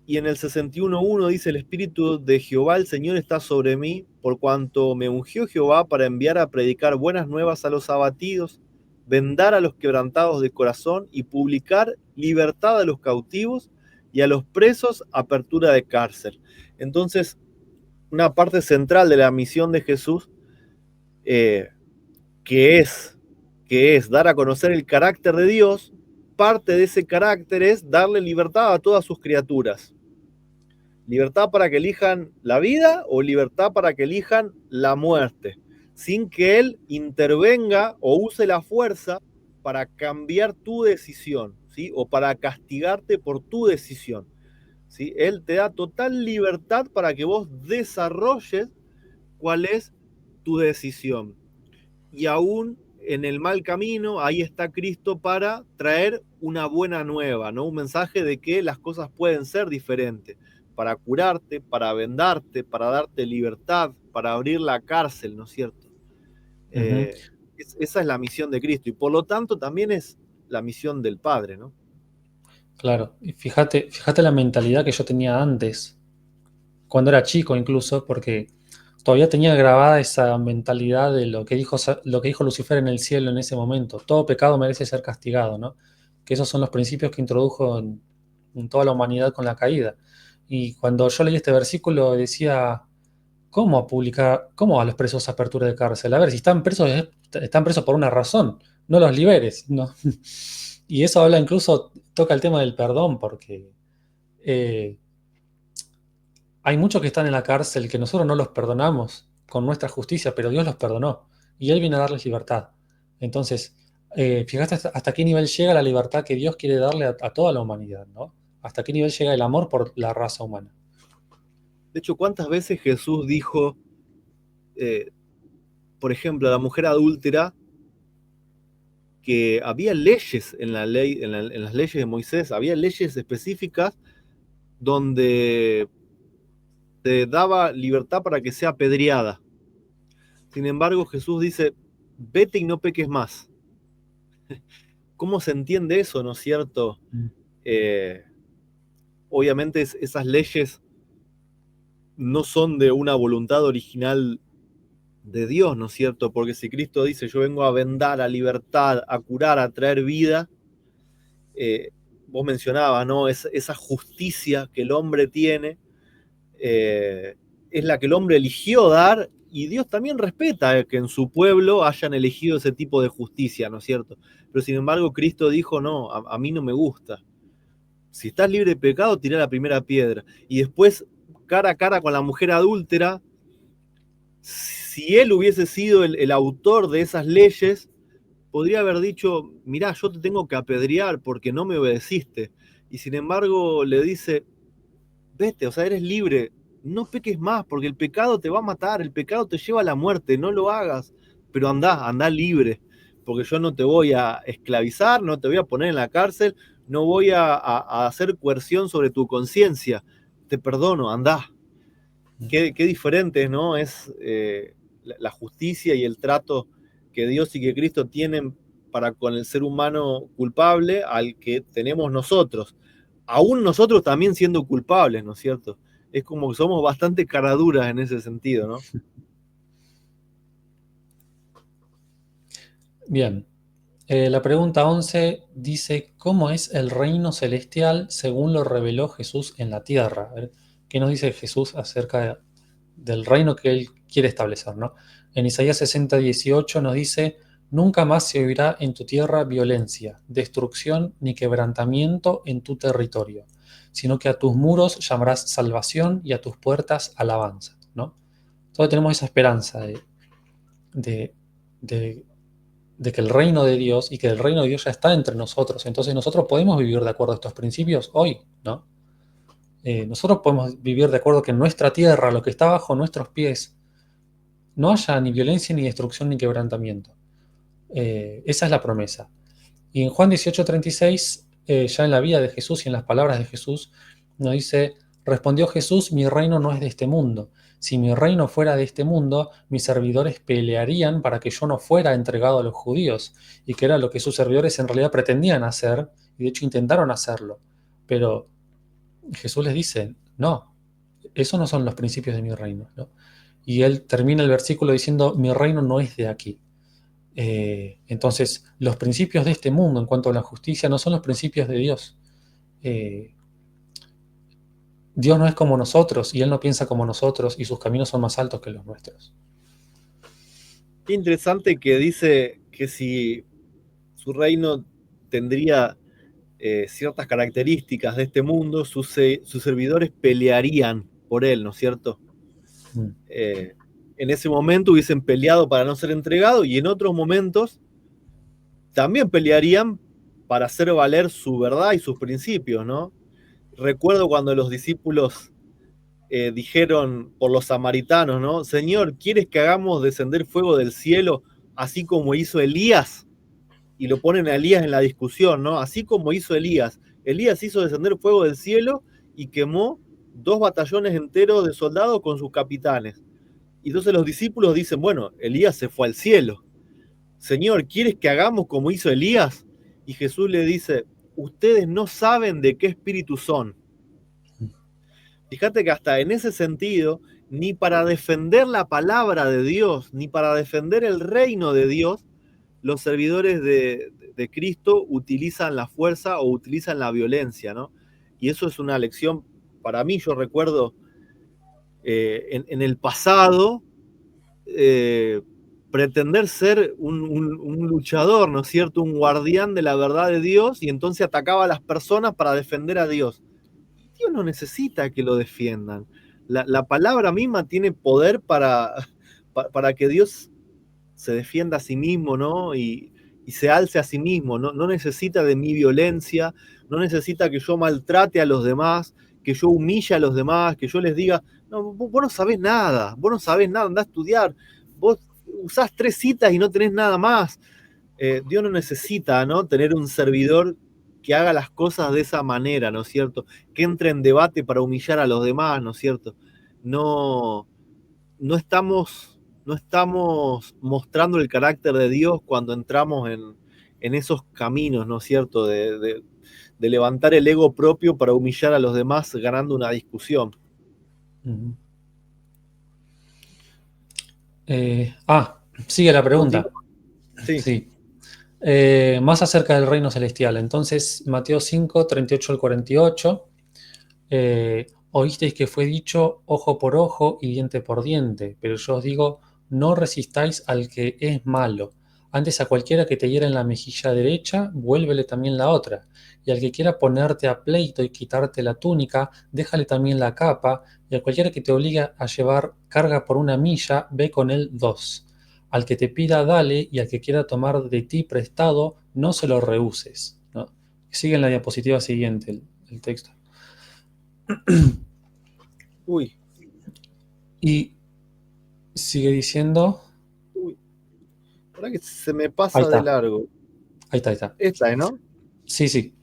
A: Y en el 61:1 dice, el Espíritu de Jehová el Señor está sobre mí, por cuanto me ungió Jehová para enviar a predicar buenas nuevas a los abatidos, vendar a los quebrantados de corazón y publicar libertad a los cautivos y a los presos apertura de cárcel. Entonces, una parte central de la misión de Jesús, eh, que es dar a conocer el carácter de Dios, parte de ese carácter es darle libertad a todas sus criaturas. Libertad para que elijan la vida o libertad para que elijan la muerte, sin que Él intervenga o use la fuerza para cambiar tu decisión, ¿sí? O para castigarte por tu decisión, ¿sí? Él te da total libertad para que vos desarrolles cuál es tu decisión. Y aún en el mal camino, ahí está Cristo para traer una buena nueva, ¿no? Un mensaje de que las cosas pueden ser diferentes, para curarte, para vendarte, para darte libertad, para abrir la cárcel, ¿no es cierto? Esa es la misión de Cristo y por lo tanto también es la misión del Padre, ¿no?
B: Claro, y fíjate la mentalidad que yo tenía antes, cuando era chico incluso, porque todavía tenía grabada esa mentalidad de lo que dijo Lucifer en el cielo en ese momento. Todo pecado merece ser castigado, ¿no? Que esos son los principios que introdujo en toda la humanidad con la caída. Y cuando yo leí este versículo decía, ¿cómo a los presos apertura de cárcel? A ver, si están presos por una razón, no los liberes, ¿no? Y eso habla incluso, toca el tema del perdón, porque eh, hay muchos que están en la cárcel que nosotros no los perdonamos con nuestra justicia, pero Dios los perdonó y Él viene a darles libertad. Entonces, fíjate hasta qué nivel llega la libertad que Dios quiere darle a toda la humanidad, ¿no? Hasta qué nivel llega el amor por la raza humana.
A: De hecho, ¿cuántas veces Jesús dijo, por ejemplo, a la mujer adúltera, que había leyes en la ley, en las leyes de Moisés, había leyes específicas donde te daba libertad para que sea apedreada? Sin embargo, Jesús dice, vete y no peques más. ¿Cómo se entiende eso, no es cierto? Eh, Obviamente esas leyes no son de una voluntad original de Dios, ¿no es cierto? Porque si Cristo dice, yo vengo a vendar, a libertad, a curar, a traer vida, vos mencionabas, ¿no? Esa justicia que el hombre tiene, es la que el hombre eligió dar, y Dios también respeta que en su pueblo hayan elegido ese tipo de justicia, ¿no es cierto? Pero sin embargo, Cristo dijo, no, a mí no me gusta. Si estás libre de pecado, tirá la primera piedra. Y después, cara a cara con la mujer adúltera, si él hubiese sido el autor de esas leyes, podría haber dicho, mirá, yo te tengo que apedrear porque no me obedeciste. Y sin embargo le dice, vete, o sea, eres libre, no peques más porque el pecado te va a matar, el pecado te lleva a la muerte, no lo hagas, pero andá libre, porque yo no te voy a esclavizar, no te voy a poner en la cárcel, no voy a hacer coerción sobre tu conciencia, te perdono, andá. Qué diferente, ¿no? Es la justicia y el trato que Dios y que Cristo tienen para con el ser humano culpable al que tenemos nosotros. Aún nosotros también siendo culpables, ¿no es cierto? Es como que somos bastante caraduras en ese sentido, ¿no?
B: Bien. La pregunta 11 dice, ¿cómo es el reino celestial según lo reveló Jesús en la tierra? A ver, ¿Qué nos dice Jesús acerca del reino que Él quiere establecer, ¿no? En Isaías 60:18 nos dice: nunca más se oirá en tu tierra violencia, destrucción ni quebrantamiento en tu territorio, sino que a tus muros llamarás salvación y a tus puertas alabanza, ¿no? Entonces tenemos esa esperanza de, de- de que el reino de Dios, y que el reino de Dios ya está entre nosotros. Entonces nosotros podemos vivir de acuerdo a estos principios hoy, ¿no? Nosotros podemos vivir de acuerdo que en nuestra tierra, lo que está bajo nuestros pies, no haya ni violencia, ni destrucción, ni quebrantamiento. Esa es la promesa. Y en Juan 18:36, ya en la vida de Jesús y en las palabras de Jesús, nos dice: respondió Jesús, mi reino no es de este mundo. Si mi reino fuera de este mundo, mis servidores pelearían para que yo no fuera entregado a los judíos, y que era lo que sus servidores en realidad pretendían hacer, y de hecho intentaron hacerlo. Pero Jesús les dice: no, esos no son los principios de mi reino, ¿no? Y él termina el versículo diciendo: mi reino no es de aquí. Entonces, los principios de este mundo en cuanto a la justicia no son los principios de Dios. Eh, Dios no es como nosotros, y Él no piensa como nosotros, y sus caminos son más altos que los nuestros.
A: Qué interesante que dice que si su reino tendría ciertas características de este mundo, sus servidores pelearían por él, ¿no es cierto? En ese momento hubiesen peleado para no ser entregados, y en otros momentos también pelearían para hacer valer su verdad y sus principios, ¿no? Recuerdo cuando los discípulos dijeron por los samaritanos, ¿no? Señor, ¿quieres que hagamos descender fuego del cielo así como hizo Elías? Y lo ponen a Elías en la discusión, ¿no? Así como hizo Elías. Elías hizo descender fuego del cielo y quemó 2 batallones enteros de soldados con sus capitanes. Y entonces los discípulos dicen: bueno, Elías se fue al cielo. Señor, ¿quieres que hagamos como hizo Elías? Y Jesús le dice: ustedes no saben de qué espíritu son. Fíjate que hasta en ese sentido, ni para defender la palabra de Dios, ni para defender el reino de Dios, los servidores de Cristo utilizan la fuerza o utilizan la violencia, ¿no? Y eso es una lección para mí. Yo recuerdo en el pasado pretender ser un luchador, ¿no es cierto? Un guardián de la verdad de Dios, y entonces atacaba a las personas para defender a Dios. Dios no necesita que lo defiendan. La palabra misma tiene poder para que Dios se defienda a sí mismo, ¿no? Y se alce a sí mismo, ¿no? No necesita de mi violencia, no necesita que yo maltrate a los demás, que yo humille a los demás, que yo les diga: no, vos no sabés nada, andá a estudiar, vos usás 3 citas y no tenés nada más. Dios no necesita, ¿no?, tener un servidor que haga las cosas de esa manera, ¿no es cierto? Que entre en debate para humillar a los demás, ¿no es cierto? No, no estamos mostrando el carácter de Dios cuando entramos en esos caminos, ¿no es cierto? De levantar el ego propio para humillar a los demás ganando una discusión.
B: Sigue la pregunta.
A: Sí.
B: Sí. Más acerca del reino celestial. Entonces, Mateo 5, 38 al 48. Oísteis que fue dicho ojo por ojo y diente por diente, pero yo os digo: no resistáis al que es malo. Antes, a cualquiera que te hiera en la mejilla derecha, vuélvele también la otra. Y al que quiera ponerte a pleito y quitarte la túnica, déjale también la capa. Y a cualquiera que te obligue a llevar carga por 1 milla, ve con él 2. Al que te pida, dale, y al que quiera tomar de ti prestado, no se lo rehuses, ¿no? Sigue en la diapositiva siguiente el texto.
A: Uy.
B: Y sigue diciendo...
A: Uy. Ahora que se me pasa de largo.
B: Ahí está.
A: Esta, ¿no?
B: Sí.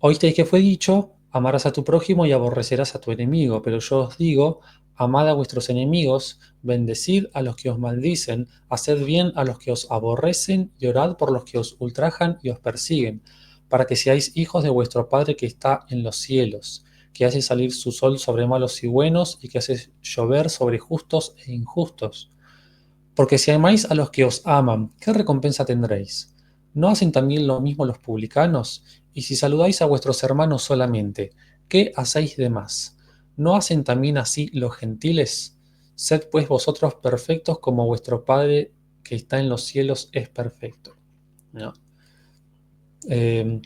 B: Oísteis que fue dicho: amarás a tu prójimo y aborrecerás a tu enemigo. Pero yo os digo: amad a vuestros enemigos, bendecid a los que os maldicen, haced bien a los que os aborrecen, y orad por los que os ultrajan y os persiguen, para que seáis hijos de vuestro Padre que está en los cielos, que hace salir su sol sobre malos y buenos, y que hace llover sobre justos e injustos. Porque si amáis a los que os aman, ¿qué recompensa tendréis? ¿No hacen también lo mismo los publicanos? Y si saludáis a vuestros hermanos solamente, ¿qué hacéis de más? ¿No hacen también así los gentiles? Sed pues vosotros perfectos como vuestro Padre que está en los cielos es perfecto. ¿No? Eh,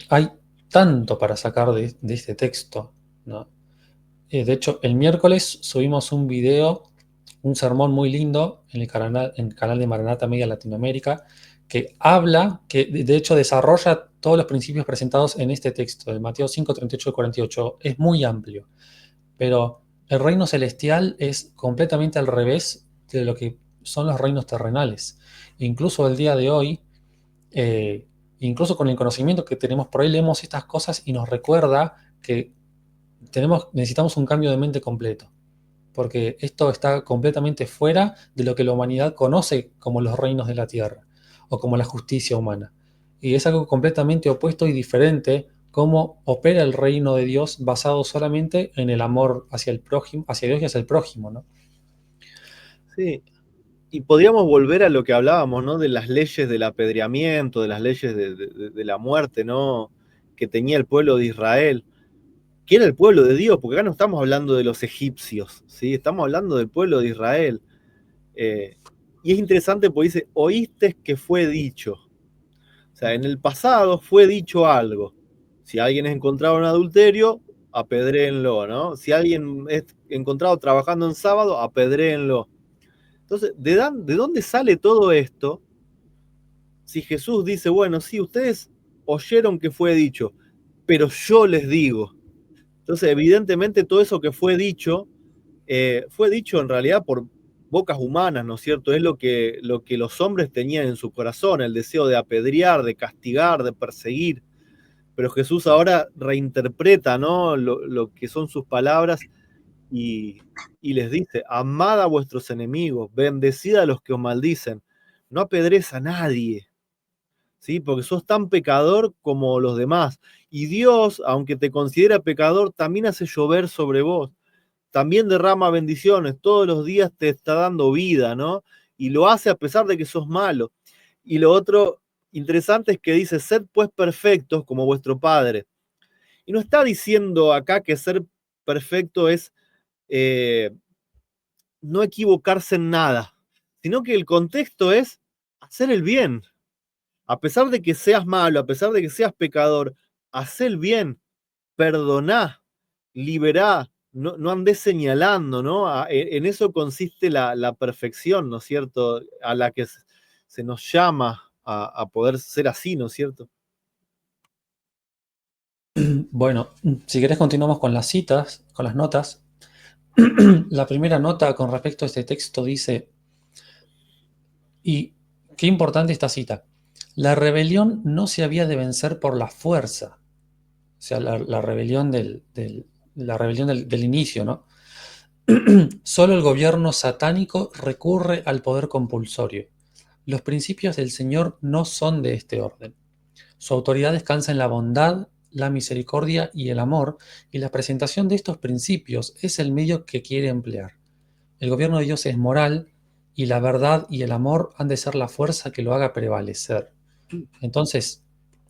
B: Hay tanto para sacar de este texto, ¿no? De hecho, el miércoles subimos un video, un sermón muy lindo en el canal de Maranata Media Latinoamérica, que habla, que de hecho desarrolla todos los principios presentados en este texto, de Mateo 5, 38 y 48. Es muy amplio, pero el reino celestial es completamente al revés de lo que son los reinos terrenales. Incluso el día de hoy, eh, incluso con el conocimiento que tenemos por ahí, leemos estas cosas y nos recuerda que necesitamos un cambio de mente completo, porque esto está completamente fuera de lo que la humanidad conoce como los reinos de la tierra o como la justicia humana. Y es algo completamente opuesto y diferente cómo opera el reino de Dios basado solamente en el amor hacia el prójimo, hacia Dios y hacia el prójimo, ¿no?
A: Sí, y podríamos volver a lo que hablábamos, ¿no? De las leyes del apedreamiento, de las leyes de la muerte, ¿no? Que tenía el pueblo de Israel, que era el pueblo de Dios, porque acá no estamos hablando de los egipcios, ¿sí? Estamos hablando del pueblo de Israel. Eh, y es interesante porque dice, oíste que fue dicho. O sea, en el pasado fue dicho algo. Si alguien es encontrado en adulterio, apedréenlo, ¿no? Si alguien es encontrado trabajando en sábado, apedréenlo. Entonces, ¿de dónde sale todo esto? Si Jesús dice, bueno, sí, ustedes oyeron que fue dicho, pero yo les digo. Entonces, evidentemente, todo eso que fue dicho en realidad por bocas humanas, ¿no es cierto? Es lo que los hombres tenían en su corazón, el deseo de apedrear, de castigar, de perseguir. Pero Jesús ahora reinterpreta, ¿no? Lo que son sus palabras y les dice, amad a vuestros enemigos, bendecid a los que os maldicen, no apedres a nadie, ¿sí? Porque sos tan pecador como los demás. Y Dios, aunque te considera pecador, también hace llover sobre vos, también derrama bendiciones, todos los días te está dando vida, ¿no? Y lo hace a pesar de que sos malo. Y lo otro interesante es que dice, sed pues perfectos como vuestro Padre. Y no está diciendo acá que ser perfecto es eh, no equivocarse en nada, sino que el contexto es hacer el bien. A pesar de que seas malo, a pesar de que seas pecador, haz el bien, perdoná, liberá, no andes señalando, ¿no? En eso consiste la perfección, ¿no es cierto? A la que se nos llama a poder ser así, ¿no es cierto?
B: Bueno, si querés continuamos con las citas, con las notas. La primera nota con respecto a este texto dice, y qué importante esta cita, la rebelión no se había de vencer por la fuerza, o sea, la rebelión la rebelión del inicio, ¿no? Solo el gobierno satánico recurre al poder compulsorio. Los principios del Señor no son de este orden. Su autoridad descansa en la bondad, la misericordia y el amor, y la presentación de estos principios es el medio que quiere emplear. El gobierno de Dios es moral, y la verdad y el amor han de ser la fuerza que lo haga prevalecer. Entonces,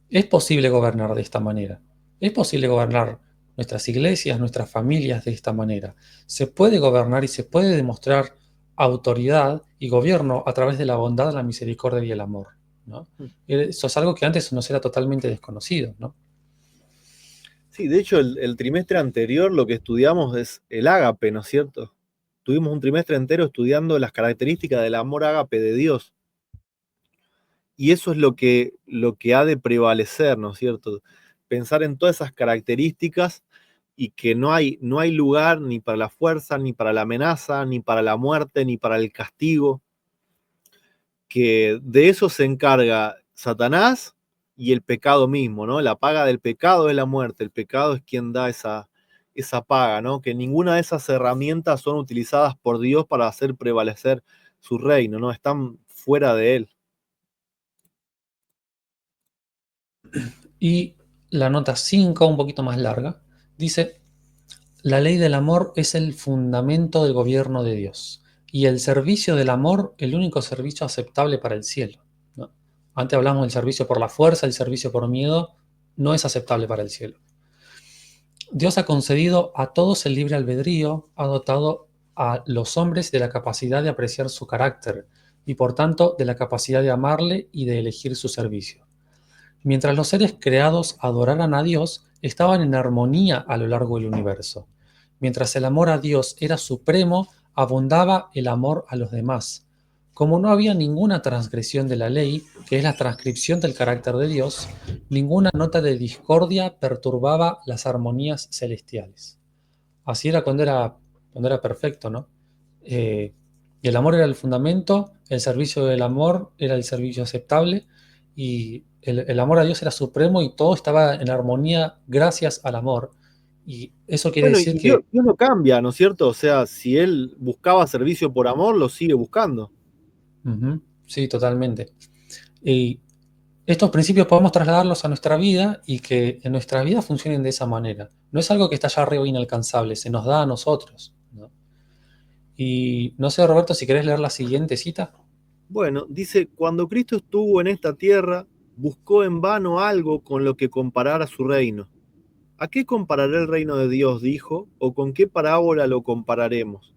B: es posible gobernar de esta manera. Es posible gobernar nuestras iglesias, nuestras familias de esta manera. Se puede gobernar y se puede demostrar autoridad y gobierno a través de la bondad, la misericordia y el amor, ¿no? Eso es algo que antes nos era totalmente desconocido, ¿no?
A: Sí, de hecho, el trimestre anterior lo que estudiamos es el ágape, ¿no es cierto? Tuvimos un trimestre entero estudiando las características del amor ágape de Dios. Y eso es lo que ha de prevalecer, ¿no es cierto? Pensar en todas esas características y que no hay lugar ni para la fuerza, ni para la amenaza, ni para la muerte, ni para el castigo, que de eso se encarga Satanás y el pecado mismo, ¿no? La paga del pecado es la muerte, el pecado es quien da esa paga, ¿no? Que ninguna de esas herramientas son utilizadas por Dios para hacer prevalecer su reino, ¿no? Están fuera de él.
B: Y la nota 5, un poquito más larga, dice, la ley del amor es el fundamento del gobierno de Dios y el servicio del amor el único servicio aceptable para el cielo, ¿no? Antes hablamos del servicio por la fuerza, el servicio por miedo no es aceptable para el cielo. Dios ha concedido a todos el libre albedrío, ha dotado a los hombres de la capacidad de apreciar su carácter y por tanto de la capacidad de amarle y de elegir su servicio. Mientras los seres creados adoraran a Dios, estaban en armonía a lo largo del universo. Mientras el amor a Dios era supremo, abundaba el amor a los demás. Como no había ninguna transgresión de la ley, que es la transcripción del carácter de Dios, ninguna nota de discordia perturbaba las armonías celestiales. Así era cuando era perfecto, ¿no? Y el amor era el fundamento, el servicio del amor era el servicio aceptable, y el amor a Dios era supremo y todo estaba en armonía gracias al amor. Y eso quiere
A: Bueno,
B: decir
A: y Dios,
B: que,
A: Dios no cambia, ¿no es cierto? O sea, si Él buscaba servicio por amor, lo sigue buscando.
B: ujú, sí, totalmente. Y estos principios podemos trasladarlos a nuestra vida y que en nuestra vida funcionen de esa manera. No es algo que está allá arriba inalcanzable, se nos da a nosotros, ¿no? Y no sé, Roberto, si querés leer la siguiente cita.
A: Bueno, dice, cuando Cristo estuvo en esta tierra, buscó en vano algo con lo que comparar a su reino. ¿A qué compararé el reino de Dios? Dijo, o con qué parábola lo compararemos.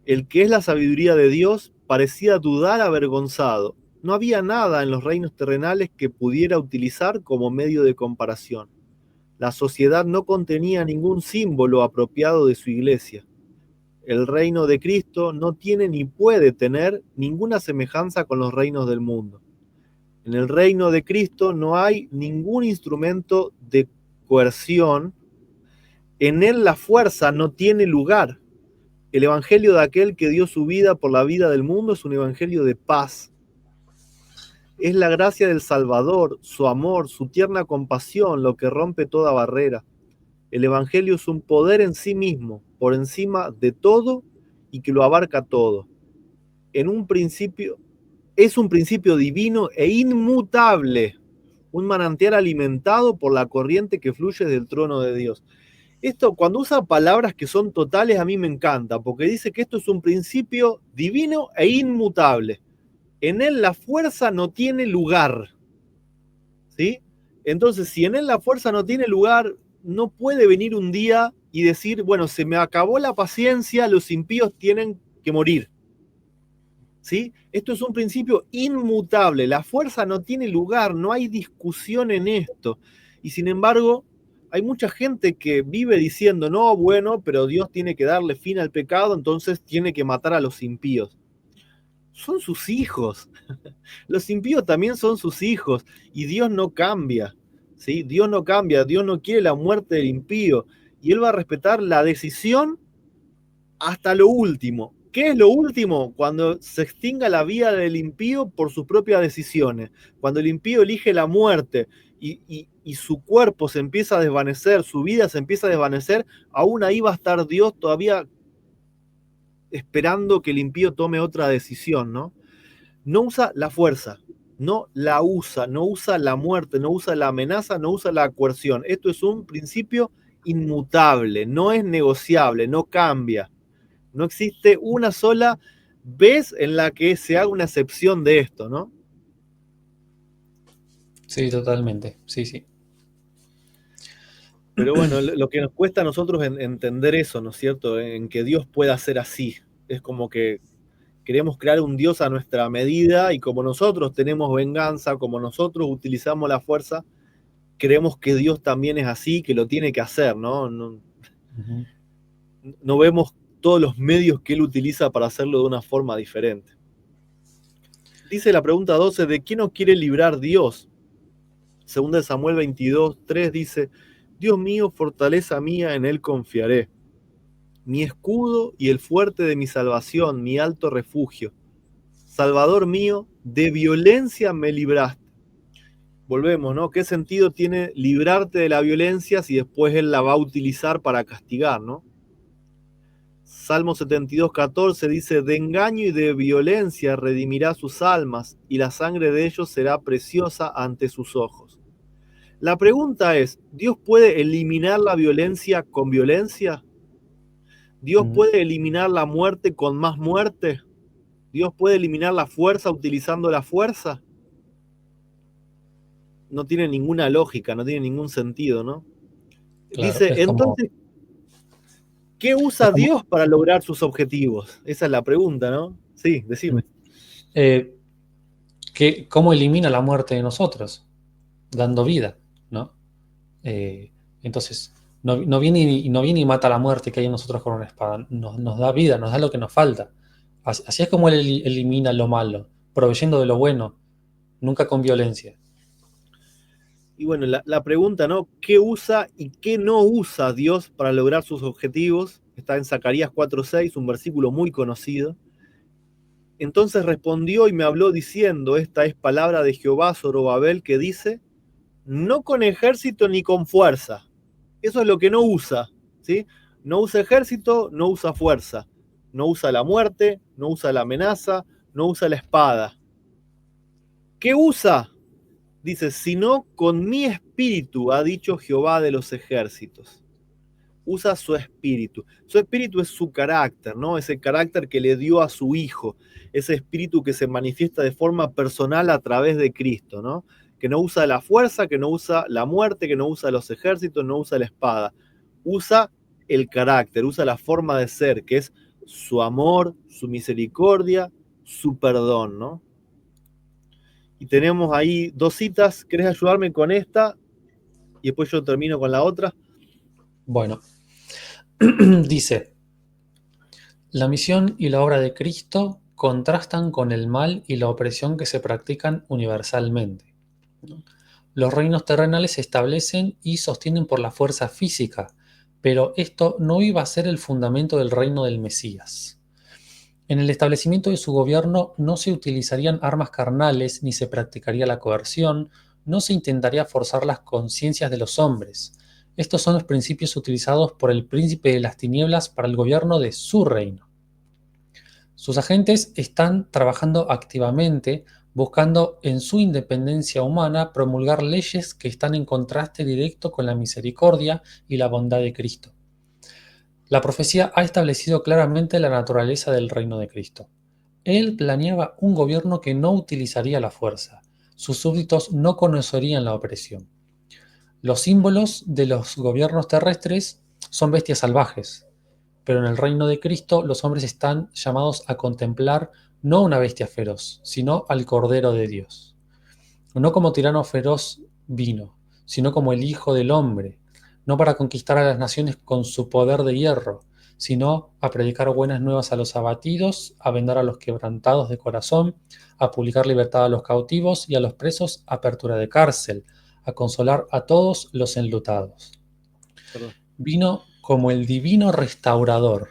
A: El que es la sabiduría de Dios parecía dudar avergonzado. No había nada en los reinos terrenales que pudiera utilizar como medio de comparación. La sociedad no contenía ningún símbolo apropiado de su iglesia. El reino de Cristo no tiene ni puede tener ninguna semejanza con los reinos del mundo. En el reino de Cristo no hay ningún instrumento de coerción. En él la fuerza no tiene lugar. El evangelio de aquel que dio su vida por la vida del mundo es un evangelio de paz. Es la gracia del Salvador, su amor, su tierna compasión lo que rompe toda barrera. El evangelio es un poder en sí mismo, por encima de todo y que lo abarca todo. En un principio, es un principio divino e inmutable, un manantial alimentado por la corriente que fluye del trono de Dios. Esto, cuando usa palabras que son totales, a mí me encanta, porque dice que esto es un principio divino e inmutable. En él la fuerza no tiene lugar, ¿sí? Entonces, si en él la fuerza no tiene lugar, no puede venir un día y decir, bueno, se me acabó la paciencia, los impíos tienen que morir, ¿sí? Esto es un principio inmutable, la fuerza no tiene lugar, no hay discusión en esto. Y sin embargo, hay mucha gente que vive diciendo, no, bueno, pero Dios tiene que darle fin al pecado, entonces tiene que matar a los impíos. Son sus hijos. Los impíos también son sus hijos y Dios no cambia, ¿sí? Dios no cambia, Dios no quiere la muerte del impío y Él va a respetar la decisión hasta lo último. ¿Qué es lo último? Cuando se extinga la vida del impío por sus propias decisiones, cuando el impío elige la muerte y su cuerpo se empieza a desvanecer, su vida se empieza a desvanecer, aún ahí va a estar Dios todavía esperando que el impío tome otra decisión, ¿no? No usa la fuerza, no la usa, no usa la muerte, no usa la amenaza, no usa la coerción. Esto es un principio inmutable, no es negociable, no cambia. No existe una sola vez en la que se haga una excepción de esto, ¿no?
B: Sí, totalmente. Sí, sí.
A: Pero bueno, lo que nos cuesta a nosotros entender eso, ¿no es cierto? En que Dios pueda ser así. Es como que queremos crear un Dios a nuestra medida y como nosotros tenemos venganza, como nosotros utilizamos la fuerza, creemos que Dios también es así, que lo tiene que hacer, ¿no? No,
B: Ujú.
A: no vemos todos los medios que Él utiliza para hacerlo de una forma diferente. Dice la pregunta 12, ¿de quién nos quiere librar Dios? Segunda de Samuel 22:3 dice, Dios mío, fortaleza mía, en Él confiaré. Mi escudo y el fuerte de mi salvación, mi alto refugio. Salvador mío, de violencia me libraste. Volvemos, ¿no? ¿Qué sentido tiene librarte de la violencia si después Él la va a utilizar para castigar, ¿no? Salmo 72:14 dice, de engaño y de violencia redimirá sus almas, y la sangre de ellos será preciosa ante sus ojos. La pregunta es, ¿Dios puede eliminar la violencia con violencia? ¿Dios
B: Mm.
A: puede eliminar la muerte con más muerte? ¿Dios puede eliminar la fuerza utilizando la fuerza? No tiene ninguna lógica, no tiene ningún sentido, ¿no?
B: Claro,
A: Dice, entonces, ¿qué
B: es
A: usa
B: como
A: Dios para lograr sus objetivos? Esa es la pregunta, ¿no? Sí, decime.
B: eh, cómo elimina la muerte de nosotros, dando vida, ¿no? Entonces, no viene y mata la muerte que hay en nosotros con una espada, nos da vida, nos da lo que nos falta. Así es como Él elimina lo malo, proveyendo de lo bueno, nunca con violencia.
A: Y bueno, la pregunta, ¿no? ¿Qué usa y qué no usa Dios para lograr sus objetivos? Está en Zacarías 4:6, un versículo muy conocido. Entonces respondió y me habló diciendo, esta es palabra de Jehová Zorobabel que dice, no con ejército ni con fuerza. Eso es lo que no usa, ¿sí? No usa ejército, no usa fuerza. No usa la muerte, no usa la amenaza, no usa la espada. ¿Qué usa? Dice, sino con mi espíritu, ha dicho Jehová de los ejércitos. Usa su espíritu. Su espíritu es su carácter, ¿no? Ese carácter que le dio a su hijo. Ese espíritu que se manifiesta de forma personal a través de Cristo, ¿no? Que no usa la fuerza, que no usa la muerte, que no usa los ejércitos, no usa la espada. Usa el carácter, usa la forma de ser, que es su amor, su misericordia, su perdón, ¿no? Y tenemos ahí dos citas. ¿Querés ayudarme con esta? Y después yo termino con la otra.
B: Bueno, dice, la misión y la obra de Cristo contrastan con el mal y la opresión que se practican universalmente. Los reinos terrenales se establecen y sostienen por la fuerza física, pero esto no iba a ser el fundamento del reino del Mesías. En el establecimiento de su gobierno no se utilizarían armas carnales ni se practicaría la coerción, no se intentaría forzar las conciencias de los hombres. Estos son los principios utilizados por el príncipe de las tinieblas para el gobierno de su reino. Sus agentes están trabajando activamente, buscando en su independencia humana promulgar leyes que están en contraste directo con la misericordia y la bondad de Cristo. La profecía ha establecido claramente la naturaleza del reino de Cristo. Él planeaba un gobierno que no utilizaría la fuerza. Sus súbditos no conocerían la opresión. Los símbolos de los gobiernos terrestres son bestias salvajes, pero en el reino de Cristo los hombres están llamados a contemplar no una bestia feroz, sino al Cordero de Dios. No como tirano feroz vino, sino como el Hijo del Hombre, no para conquistar a las naciones con su poder de hierro, sino a predicar buenas nuevas a los abatidos, a vendar a los quebrantados de corazón, a publicar libertad a los cautivos y a los presos apertura de cárcel, a consolar a todos los enlutados.
A: Perdón.
B: Vino como el divino restaurador,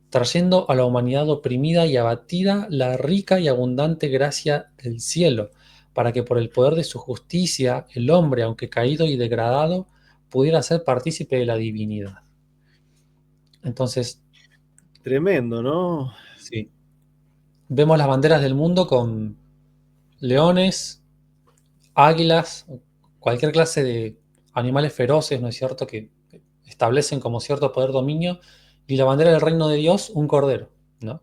B: trayendo a la humanidad oprimida y abatida la rica y abundante gracia del cielo, para que por el poder de su justicia el hombre, aunque caído y degradado, pudiera ser partícipe de la divinidad. Entonces,
A: Tremendo, ¿no?
B: sí, vemos las banderas del mundo con leones, águilas, cualquier clase de animales feroces, ¿no es cierto?, que establecen como cierto poder dominio, y la bandera del reino de Dios, un cordero, ¿no?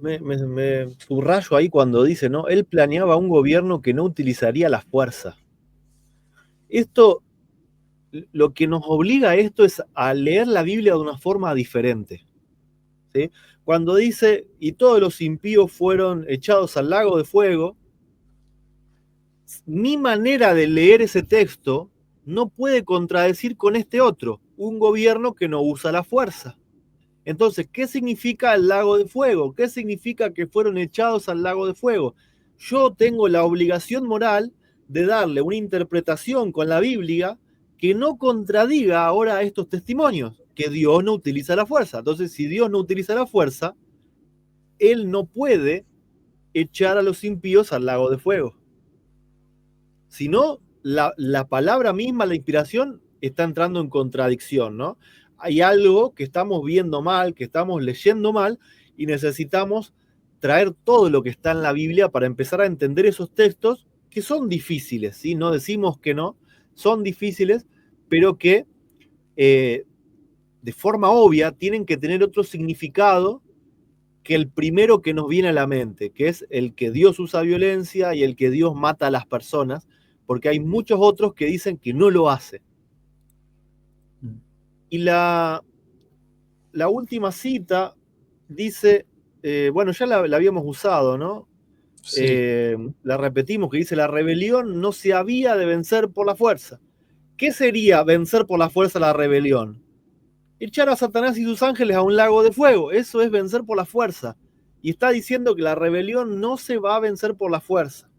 A: Me subrayo ahí cuando dice, ¿no? Él planeaba un gobierno que no utilizaría la fuerza. Esto, lo que nos obliga a esto es a leer la Biblia de una forma diferente, ¿sí? Cuando dice, y todos los impíos fueron echados al lago de fuego, mi manera de leer ese texto no puede contradecir con este otro, un gobierno que no usa la fuerza. Entonces, ¿qué significa el lago de fuego? ¿Qué significa que fueron echados al lago de fuego? Yo tengo la obligación moral de darle una interpretación con la Biblia que no contradiga ahora estos testimonios, que Dios no utiliza la fuerza. Entonces, si Dios no utiliza la fuerza, Él no puede echar a los impíos al lago de fuego. Si no, la palabra misma, la inspiración, está entrando en contradicción, ¿no? Hay algo que estamos viendo mal, que estamos leyendo mal, y necesitamos traer todo lo que está en la Biblia para empezar a entender esos textos que son difíciles, ¿sí? No decimos que no, son difíciles, pero que de forma obvia tienen que tener otro significado que el primero que nos viene a la mente, que es el que Dios usa violencia y el que Dios mata a las personas, porque hay muchos otros que dicen que no lo hace. Y la última cita dice, bueno, ya la habíamos usado, ¿no?
B: Sí.
A: La repetimos, que dice, la rebelión no se había de vencer por la fuerza. ¿Qué sería vencer por la fuerza la rebelión? Echar a Satanás y sus ángeles a un lago de fuego. Eso es vencer por la fuerza. Y está diciendo que la rebelión no se va a vencer por la fuerza.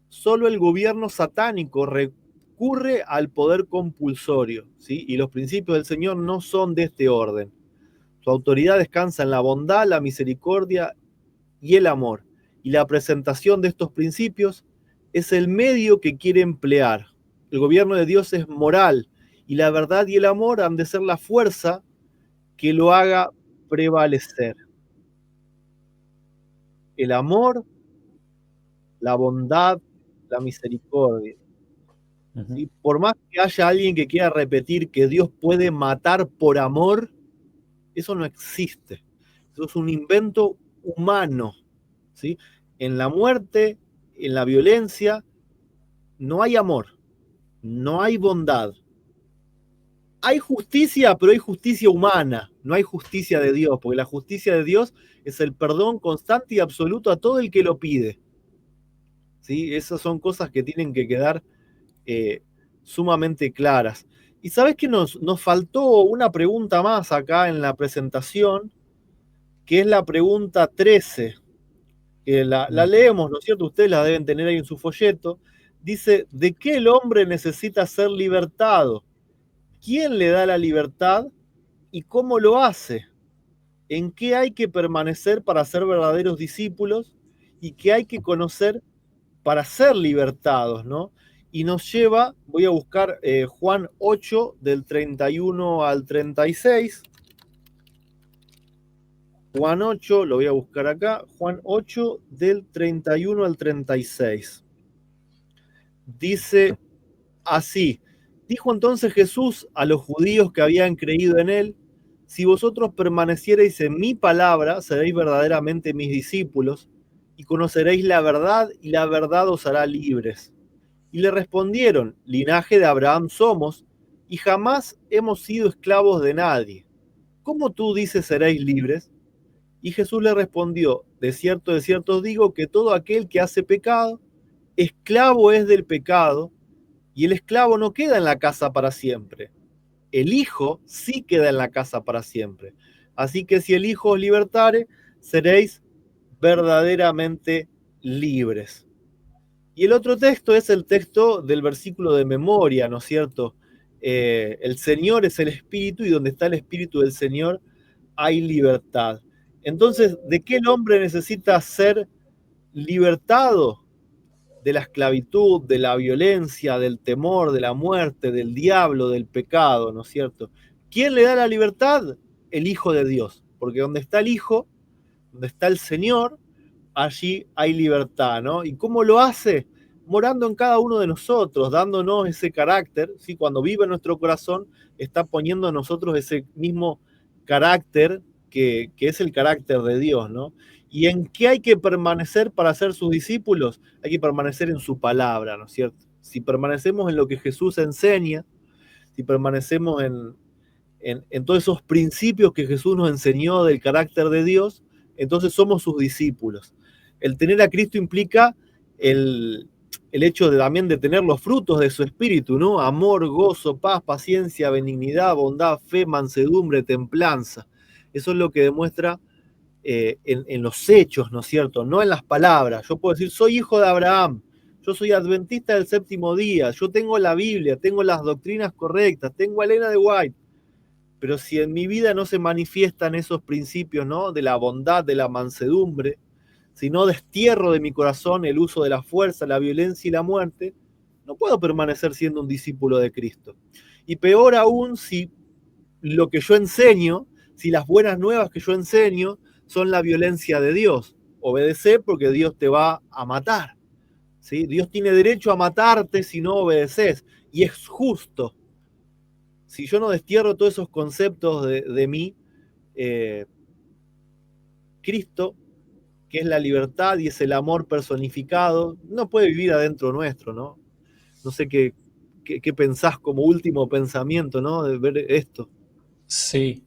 A: Solo el gobierno satánico recurre al poder compulsorio, ¿sí? Y los principios del Señor no son de este orden. Su autoridad descansa en la bondad, la misericordia y el amor. Y la presentación de estos principios es el medio que quiere emplear. El gobierno de Dios es moral y la verdad y el amor han de ser la fuerza que lo haga prevalecer. El amor, la bondad, la misericordia.
B: Ujú.
A: ¿Sí? Por más que haya alguien que quiera repetir que Dios puede matar por amor, eso no existe. Eso es un invento humano. ¿Sí? En la muerte, en la violencia, no hay amor, no hay bondad. Hay justicia, pero hay justicia humana, no hay justicia de Dios, porque la justicia de Dios es el perdón constante y absoluto a todo el que lo pide. ¿Sí? Esas son cosas que tienen que quedar eh, sumamente claras. Y sabes que nos faltó una pregunta más acá en la presentación, que es la pregunta 13. La leemos, ¿no es cierto? Ustedes la deben tener ahí en su folleto. Dice, ¿de qué el hombre necesita ser libertado? ¿Quién le da la libertad y cómo lo hace? ¿En qué hay que permanecer para ser verdaderos discípulos? ¿Y qué hay que conocer para ser libertados, ¿no? Y nos lleva, voy a buscar Juan 8 del 31 al 36. Juan 8, lo voy a buscar acá, Juan 8 del 31 al 36. Dice así, dijo entonces Jesús a los judíos que habían creído en él, si vosotros permaneciereis en mi palabra, seréis verdaderamente mis discípulos, y conoceréis la verdad, y la verdad os hará libres. Y le respondieron, linaje de Abraham somos, y jamás hemos sido esclavos de nadie. ¿Cómo tú dices seréis libres? Y Jesús le respondió, de cierto os digo que todo aquel que hace pecado, esclavo es del pecado, y el esclavo no queda en la casa para siempre. El Hijo sí queda en la casa para siempre. Así que si el Hijo os libertare, seréis verdaderamente libres. Y el otro texto es el texto del versículo de memoria, ¿no es cierto? El Señor es el Espíritu y donde está el Espíritu del Señor hay libertad. Entonces, ¿de qué el hombre necesita ser libertado? De la esclavitud, de la violencia, del temor, de la muerte, del diablo, del pecado, ¿no es cierto? ¿Quién le da la libertad? El Hijo de Dios, porque donde está el Hijo, donde está el Señor, allí hay libertad, ¿no? ¿Y cómo lo hace? Morando en cada uno de nosotros, dándonos ese carácter, ¿sí? Cuando vive en nuestro corazón, está poniendo en nosotros ese mismo carácter que es el carácter de Dios, ¿no? ¿Y en qué hay que permanecer para ser sus discípulos? Hay que permanecer en su palabra, ¿no es cierto? Si permanecemos en lo que Jesús enseña, si permanecemos en todos esos principios que Jesús nos enseñó del carácter de Dios, entonces somos sus discípulos. El tener a Cristo implica el hecho también de tener los frutos de su espíritu, ¿no? Amor, gozo, paz, paciencia, benignidad, bondad, fe, mansedumbre, templanza. Eso es lo que demuestra en los hechos, ¿no es cierto? No en las palabras. Yo puedo decir, soy hijo de Abraham, yo soy adventista del séptimo día, yo tengo la Biblia, tengo las doctrinas correctas, tengo a Elena de White, pero si en mi vida no se manifiestan esos principios, ¿no? De la bondad, de la mansedumbre, si no destierro de mi corazón el uso de la fuerza, la violencia y la muerte, no puedo permanecer siendo un discípulo de Cristo. Y peor aún si lo que yo enseño, si las buenas nuevas que yo enseño son la violencia de Dios. Obedecer porque Dios te va a matar. ¿Sí? Dios tiene derecho a matarte si no obedeces. Y es justo. Si yo no destierro todos esos conceptos de mí, eh, Cristo, que es la libertad y es el amor personificado, no puede vivir adentro nuestro, ¿no? No sé qué pensás como último pensamiento, ¿no? De ver esto.
B: Sí,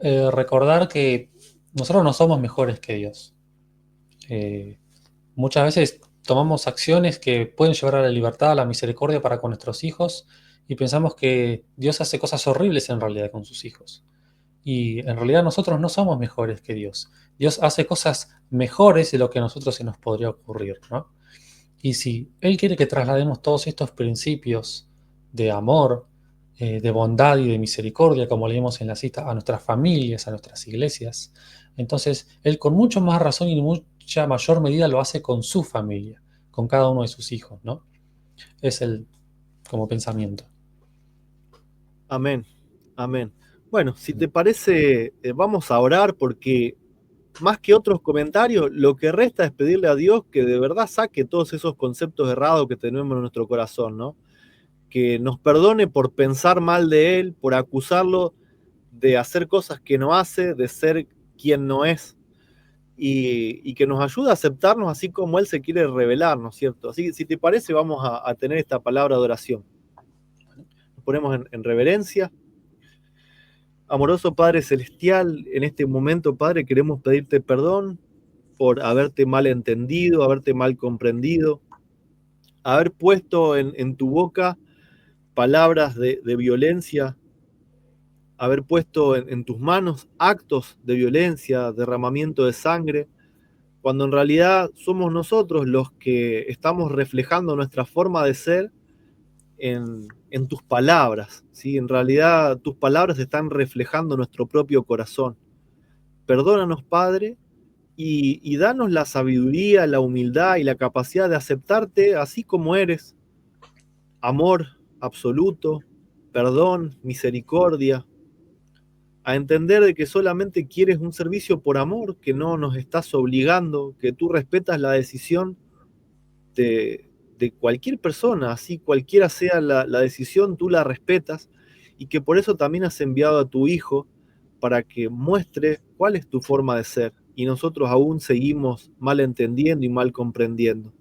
B: recordar que nosotros no somos mejores que Dios. Eh, Muchas veces tomamos acciones que pueden llevar a la libertad, a la misericordia para con nuestros hijos y pensamos que Dios hace cosas horribles en realidad con sus hijos. Y en realidad nosotros no somos mejores que Dios. Dios hace cosas mejores de lo que a nosotros se nos podría ocurrir, ¿no? Y si Él quiere que traslademos todos estos principios de amor, de bondad y de misericordia, como leímos en la cita, a nuestras familias, a nuestras iglesias, entonces Él con mucho más razón y en mucha mayor medida lo hace con su familia, con cada uno de sus hijos, ¿no? Es el como pensamiento.
A: Amén, amén. Bueno, si te parece, vamos a orar porque más que otros comentarios, lo que resta es pedirle a Dios que de verdad saque todos esos conceptos errados que tenemos en nuestro corazón, ¿no? Que nos perdone por pensar mal de Él, por acusarlo de hacer cosas que no hace, de ser quien no es, y que nos ayude a aceptarnos así como Él se quiere revelar, ¿no es cierto? Así que si te parece, vamos a tener esta palabra de oración. Nos ponemos en reverencia. Amoroso Padre Celestial, en este momento, Padre, queremos pedirte perdón por haberte mal entendido, haberte mal comprendido, haber puesto en tu boca palabras de violencia, haber puesto en tus manos actos de violencia, derramamiento de sangre, cuando en realidad somos nosotros los que estamos reflejando nuestra forma de ser en tus palabras, ¿sí? En realidad tus palabras están reflejando nuestro propio corazón. Perdónanos, Padre, y danos la sabiduría, la humildad y la capacidad de aceptarte así como eres. Amor absoluto, perdón, misericordia, a entender de que solamente quieres un servicio por amor, que no nos estás obligando, que tú respetas la decisión de cualquier persona, así cualquiera sea la decisión, tú la respetas y que por eso también has enviado a tu Hijo para que muestre cuál es tu forma de ser y nosotros aún seguimos mal entendiendo y mal comprendiendo.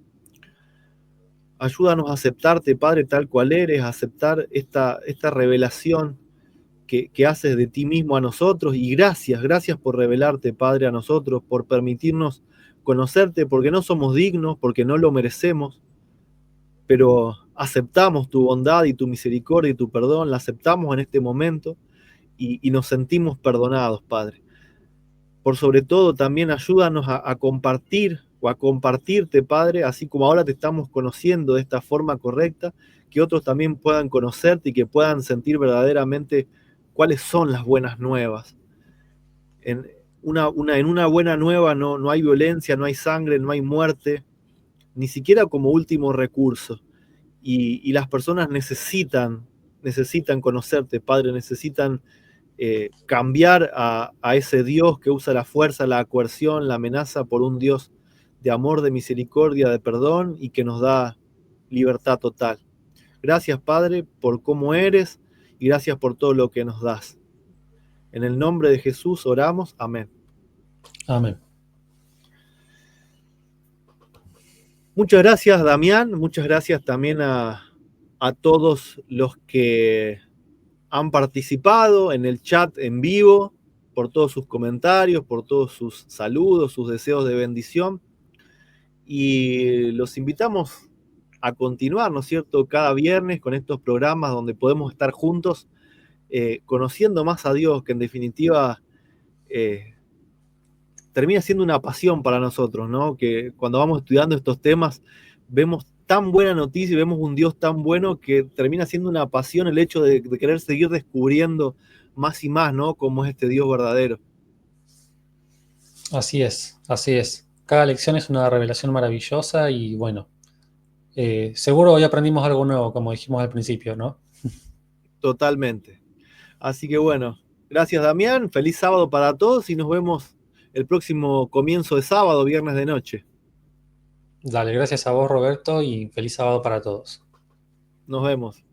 A: Ayúdanos a aceptarte, Padre, tal cual eres, a aceptar esta revelación que haces de ti mismo a nosotros y gracias por revelarte, Padre, a nosotros, por permitirnos conocerte, porque no somos dignos, porque no lo merecemos, pero aceptamos tu bondad y tu misericordia y tu perdón, la aceptamos en este momento y nos sentimos perdonados, Padre. Por sobre todo, también ayúdanos a compartir o a compartirte, Padre, así como ahora te estamos conociendo de esta forma correcta, que otros también puedan conocerte y que puedan sentir verdaderamente cuáles son las buenas nuevas. En en una buena nueva no hay violencia, no hay sangre, no hay muerte, ni siquiera como último recurso. Y las personas necesitan conocerte, Padre, necesitan cambiar a ese Dios que usa la fuerza, la coerción, la amenaza por un Dios de amor, de misericordia, de perdón y que nos da libertad total. Gracias, Padre, por cómo eres y gracias por todo lo que nos das. En el nombre de Jesús oramos. Amén.
B: Amén.
A: Muchas gracias, Damián. Muchas gracias también a todos los que han participado en el chat en vivo, por todos sus comentarios, por todos sus saludos, sus deseos de bendición. Y los invitamos a continuar, ¿no es cierto?, cada viernes con estos programas donde podemos estar juntos conociendo más a Dios, que en definitiva termina siendo una pasión para nosotros, ¿no? Que cuando vamos estudiando estos temas vemos tan buena noticia y vemos un Dios tan bueno que termina siendo una pasión el hecho de querer seguir descubriendo más y más, ¿no? Cómo es este Dios verdadero.
B: Así es, así es. Cada lección es una revelación maravillosa y bueno, seguro hoy aprendimos algo nuevo, como dijimos al principio, ¿no?
A: Totalmente. Así que bueno, gracias Damián, feliz sábado para todos y nos vemos el próximo comienzo de sábado, viernes de noche.
B: Dale, gracias a vos, Roberto, y feliz sábado para todos.
A: Nos vemos.